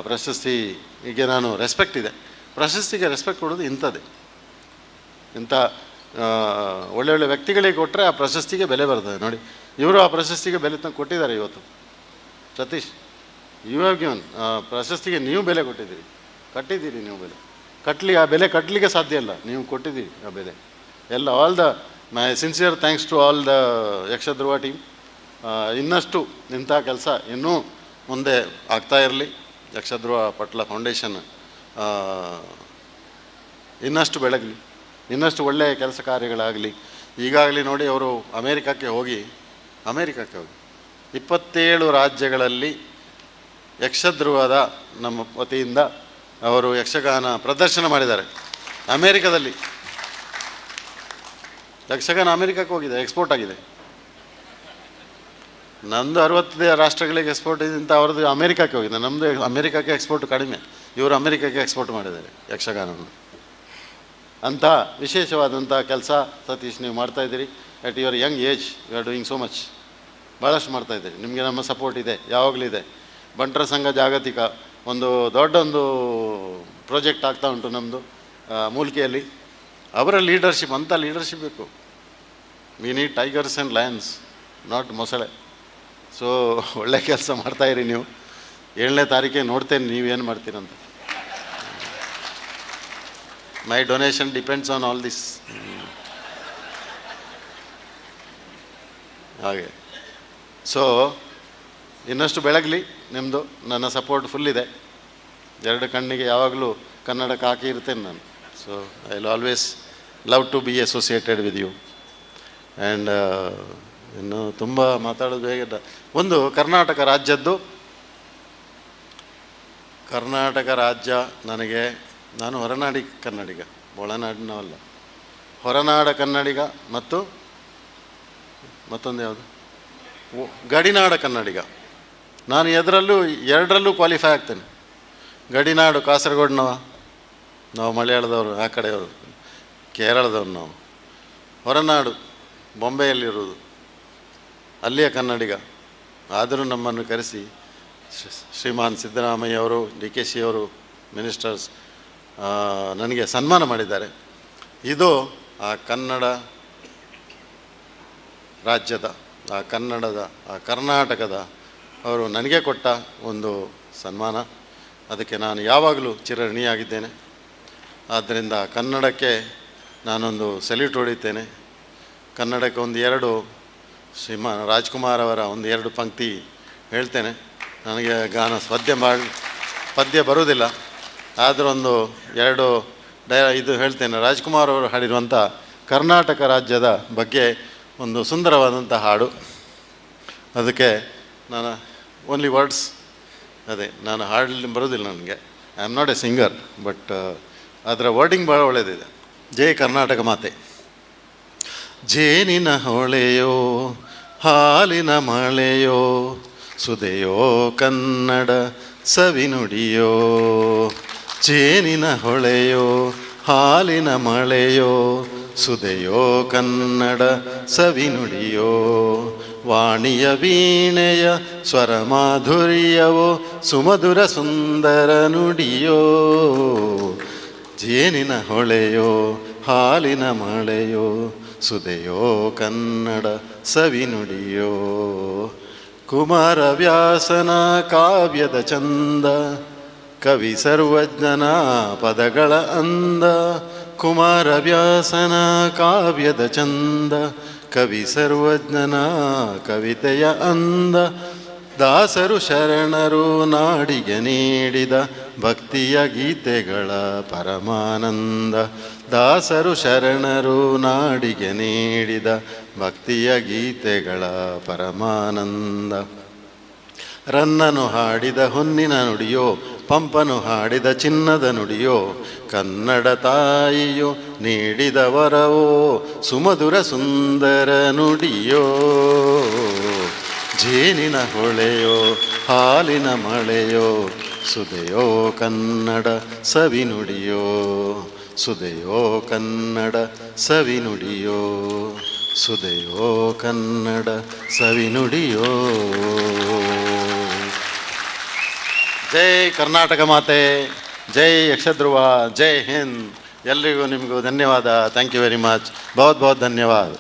ಪ್ರಶಸ್ತಿಗೆ ನಾನು ರೆಸ್ಪೆಕ್ಟ್ ಇದೆ. ಪ್ರಶಸ್ತಿಗೆ ರೆಸ್ಪೆಕ್ಟ್ ಕೊಡೋದು ಇಂಥದ್ದೇ. ಇಂಥ ಒಳ್ಳೊಳ್ಳೆ ವ್ಯಕ್ತಿಗಳಿಗೆ ಕೊಟ್ಟರೆ ಆ ಪ್ರಶಸ್ತಿಗೆ ಬೆಲೆ ಬರ್ತದೆ ನೋಡಿ. ಇವರು ಆ ಪ್ರಶಸ್ತಿಗೆ ಬೆಲೆ ಕೊಟ್ಟಿದ್ದಾರೆ ಇವತ್ತು. Satish, you have given. ಪ್ರಶಸ್ತಿಗೆ ನೀವು ಬೆಲೆ ಕಟ್ಟಿದ್ದೀರಿ ನೀವು ಬೆಲೆ. ಆ ಬೆಲೆ ಕಟ್ಟಲಿಕ್ಕೆ ಸಾಧ್ಯ ಇಲ್ಲ, ನೀವು ಕೊಟ್ಟಿದ್ದೀರಿ ಆ ಬೆಲೆ ಎಲ್ಲ. All the my sincere thanks to all the Yakshadhruva team. ಇನ್ನಷ್ಟು ಇಂಥ ಕೆಲಸ ಇನ್ನೂ ಮುಂದೆ ಆಗ್ತಾ ಇರಲಿ. ಯಕ್ಷಧ್ರುವ ಪಟ್ಲ ಫೌಂಡೇಶನ್ ಇನ್ನಷ್ಟು ಬೆಳಗಲಿ, ಇನ್ನಷ್ಟು ಒಳ್ಳೆಯ ಕೆಲಸ ಕಾರ್ಯಗಳಾಗಲಿ. ಈಗಾಗಲೇ ನೋಡಿ, ಅವರು ಅಮೇರಿಕಕ್ಕೆ ಹೋಗಿ 27 ರಾಜ್ಯಗಳಲ್ಲಿ ಯಕ್ಷಧ್ರುವದ ನಮ್ಮ ವತಿಯಿಂದ ಅವರು ಯಕ್ಷಗಾನ ಪ್ರದರ್ಶನ ಮಾಡಿದ್ದಾರೆ. ಅಮೇರಿಕಾದಲ್ಲಿ ಯಕ್ಷಗಾನ ಅಮೇರಿಕಕ್ಕೆ ಹೋಗಿದೆ, ಎಕ್ಸ್ಪೋರ್ಟ್ ಆಗಿದೆ. ನಮ್ಮದು 60 ರಾಷ್ಟ್ರಗಳಿಗೆ ಎಕ್ಸ್ಪೋರ್ಟ್ ಇದ್ದಂಥ ಅವ್ರದ್ದು ಅಮೇರಿಕಕ್ಕೆ ಹೋಗಿದೆ. ನಮ್ಮದು ಅಮೇರಿಕಕ್ಕೆ ಎಕ್ಸ್ಪೋರ್ಟ್ ಕಡಿಮೆ, ಇವರು ಅಮೇರಿಕಕ್ಕೆ ಎಕ್ಸ್ಪೋರ್ಟ್ ಮಾಡಿದ್ದಾರೆ ಯಕ್ಷಗಾನವನ್ನು. ಅಂಥ ವಿಶೇಷವಾದಂಥ ಕೆಲಸ ಸತೀಶ್ ನೀವು ಮಾಡ್ತಾಯಿದ್ದೀರಿ. At your young age you are doing so much. ಭಾಳಷ್ಟು ಮಾಡ್ತಾಯಿದ್ದೀರಿ. ನಿಮಗೆ ನಮ್ಮ ಸಪೋರ್ಟ್ ಇದೆ, ಯಾವಾಗಲೂ ಇದೆ. ಬಂಟರ ಸಂಘ ಜಾಗತಿಕ ಒಂದು ದೊಡ್ಡೊಂದು ಪ್ರಾಜೆಕ್ಟ್ ಆಗ್ತಾ ಉಂಟು ನಮ್ಮದು ಮೂಲ್ಕಿಯಲ್ಲಿ. ಅವರ ಲೀಡರ್ಶಿಪ್, ಅಂಥ ಲೀಡರ್ಶಿಪ್ ಬೇಕು. We need tigers and lions, not ಮೊಸಳೆ. ಸೊ ಒಳ್ಳೆ ಕೆಲಸ ಮಾಡ್ತಾಯಿರಿ ನೀವು. 7ನೇ ತಾರೀಕಿಗೆ ನೋಡ್ತೇನೆ ನೀವೇನು ಮಾಡ್ತೀರಂತ. My donation depends on all this. ಹಾಗೆ ಸೊ ಇನ್ನಷ್ಟು ಬೆಳಗಲಿ ನಿಮ್ಮದು. ನನ್ನ ಸಪೋರ್ಟ್ ಫುಲ್ ಇದೆ. 2 ಕಣ್ಣಿಗೆ ಯಾವಾಗಲೂ ಕನ್ನಡಕ್ಕೆ ಹಾಕಿ ಇರ್ತೇನೆ ನಾನು. So I will always love to be associated with you. And ಇನ್ನು ತುಂಬ ಮಾತಾಡೋದು ಹೇಗೆ, ಒಂದು ಕರ್ನಾಟಕ ರಾಜ್ಯ ನನಗೆ, ನಾನು ಹೊರನಾಡಿ ಕನ್ನಡಿಗ, ಒಳನಾಡಿನವಲ್ಲ, ಹೊರನಾಡ ಕನ್ನಡಿಗ ಮತ್ತು ಮತ್ತೊಂದು ಯಾವುದು ಗಡಿನಾಡ ಕನ್ನಡಿಗ. ನಾನು ಎರಡರಲ್ಲೂ ಕ್ವಾಲಿಫೈ ಆಗ್ತೇನೆ. ಗಡಿನಾಡು ಕಾಸರಗೋಡಿನವ, ನಾವು ಮಲಯಾಳದವರು, ಆ ಕಡೆಯವರು, ಕೇರಳದವ್ರು ನಾವು. ಹೊರನಾಡು ಬೊಂಬೆಯಲ್ಲಿರುವುದು, ಅಲ್ಲಿಯ ಕನ್ನಡಿಗ. ಆದರೂ ನಮ್ಮನ್ನು ಕರೆಸಿ ಶ್ರೀಮಾನ್ ಸಿದ್ದರಾಮಯ್ಯವರು, ಡಿ ಕೆ ಶಿ ಅವರು, ಮಿನಿಸ್ಟರ್ಸ್ ನನಗೆ ಸನ್ಮಾನ ಮಾಡಿದ್ದಾರೆ. ಇದು ಆ ಕನ್ನಡ ರಾಜ್ಯದ, ಆ ಕನ್ನಡದ, ಆ ಕರ್ನಾಟಕದ ಅವರು ನನಗೆ ಕೊಟ್ಟ ಒಂದು ಸನ್ಮಾನ. ಅದಕ್ಕೆ ನಾನು ಯಾವಾಗಲೂ ಚಿರಋಣಿಯಾಗಿದ್ದೇನೆ. ಆದ್ದರಿಂದ ಕನ್ನಡಕ್ಕೆ ನಾನೊಂದು ಸೆಲ್ಯೂಟ್ ಹೊಡಿತೇನೆ. ಕನ್ನಡಕ್ಕೆ 1-2 ಶ್ರೀಮಾನ್ ರಾಜ್ಕುಮಾರ್ ಅವರ 1-2 ಪಂಕ್ತಿ ಹೇಳ್ತೇನೆ. ನನಗೆ ಪದ್ಯ ಬರುವುದಿಲ್ಲ, ಆದರೂ 1-2 ಇದು ಹೇಳ್ತೇನೆ. ರಾಜ್ಕುಮಾರ್ ಅವರು ಹಾಡಿರುವಂಥ ಕರ್ನಾಟಕ ರಾಜ್ಯದ ಬಗ್ಗೆ ಒಂದು ಸುಂದರವಾದಂಥ ಹಾಡು. ಅದಕ್ಕೆ ನಾನು ಓನ್ಲಿ ವರ್ಡ್ಸ್, ಅದೇ ನಾನು ಹಾಡಲಿ ಬರೋದಿಲ್ಲ ನನಗೆ. I am not A singer, but ಅದರ ವರ್ಡಿಂಗ್ ಭಾಳ ಒಳ್ಳೆಯದಿದೆ. ಜೈ ಕರ್ನಾಟಕ ಮಾತೆ. ಜೇನಿನ ಹೊಳೆಯೋ ಹಾಲಿನ ಮಳೆಯೋ ಸುದೆಯೋ ಕನ್ನಡ ಸವಿನುಡಿಯೋ. ಜೇನಿನ ಹೊಳೆಯೋ ಹಾಲಿನ ಮಳೆಯೋ ಸುದೆಯೋ ಕನ್ನಡ ಸವಿನುಡಿಯೋ. ವಾಣಿಯ ವೀಣೆಯ ಸ್ವರ ಮಾಧುರ್ಯವೋ ಸುಮಧುರ ಸುಂದರ ನುಡಿಯೋ. ಜೇನಿನ ಹೊಳೆಯೋ ಹಾಲಿನ ಮಳೆಯೋ ಸುದೆಯೋ ಕನ್ನಡ ಸವಿನುಡಿಯೋ. ಕುಮಾರವ್ಯಾಸನ ಕಾವ್ಯದ ಚಂದ, ಕವಿ ಸರ್ವಜ್ಞನ ಪದಗಳ ಅಂದ. ಕುಮಾರವ್ಯಾಸನ ಕಾವ್ಯದ ಚಂದ, ಕವಿ ಸರ್ವಜ್ಞನ ಕವಿತೆಯ ಅಂದ. ದಾಸರು ಶರಣರು ನಾಡಿಗೆ ನೀಡಿದ ಭಕ್ತಿಯ ಗೀತೆಗಳ ಪರಮಾನಂದ. ದಾಸರು ಶರಣರು ನಾಡಿಗೆ ನೀಡಿದ ಭಕ್ತಿಯ ಗೀತೆಗಳ ಪರಮಾನಂದ. ರನ್ನನು ಹಾಡಿದ ಹೊನ್ನಿನ ನುಡಿಯೋ, ಪಂಪನು ಹಾಡಿದ ಚಿನ್ನದ ನುಡಿಯೋ. ಕನ್ನಡ ತಾಯಿಯೋ ನೀಡಿದ ವರವೋ ಸುಮಧುರ ಸುಂದರ ನುಡಿಯೋ. ಜೇನಿನ ಹೊಳೆಯೋ ಹಾಲಿನ ಮಳೆಯೋ ಸುದೆಯೋ ಕನ್ನಡ ಸವಿನುಡಿಯೋ. ಸುದೆಯೋ ಕನ್ನಡ ಸವಿನುಡಿಯೋ. ಸುದೆಯೋ ಕನ್ನಡ ಸವಿನುಡಿಯೋ. ಜೈ ಕರ್ನಾಟಕ ಮಾತೆ, ಜೈ ಯಕ್ಷಧ್ರುವ, ಜೈ ಹಿಂದ್. ಎಲ್ರಿಗೂ ನಿಮಗೂ ಧನ್ಯವಾದ. Thank you very much. ಬಹುತ್ ಧನ್ಯವಾದ.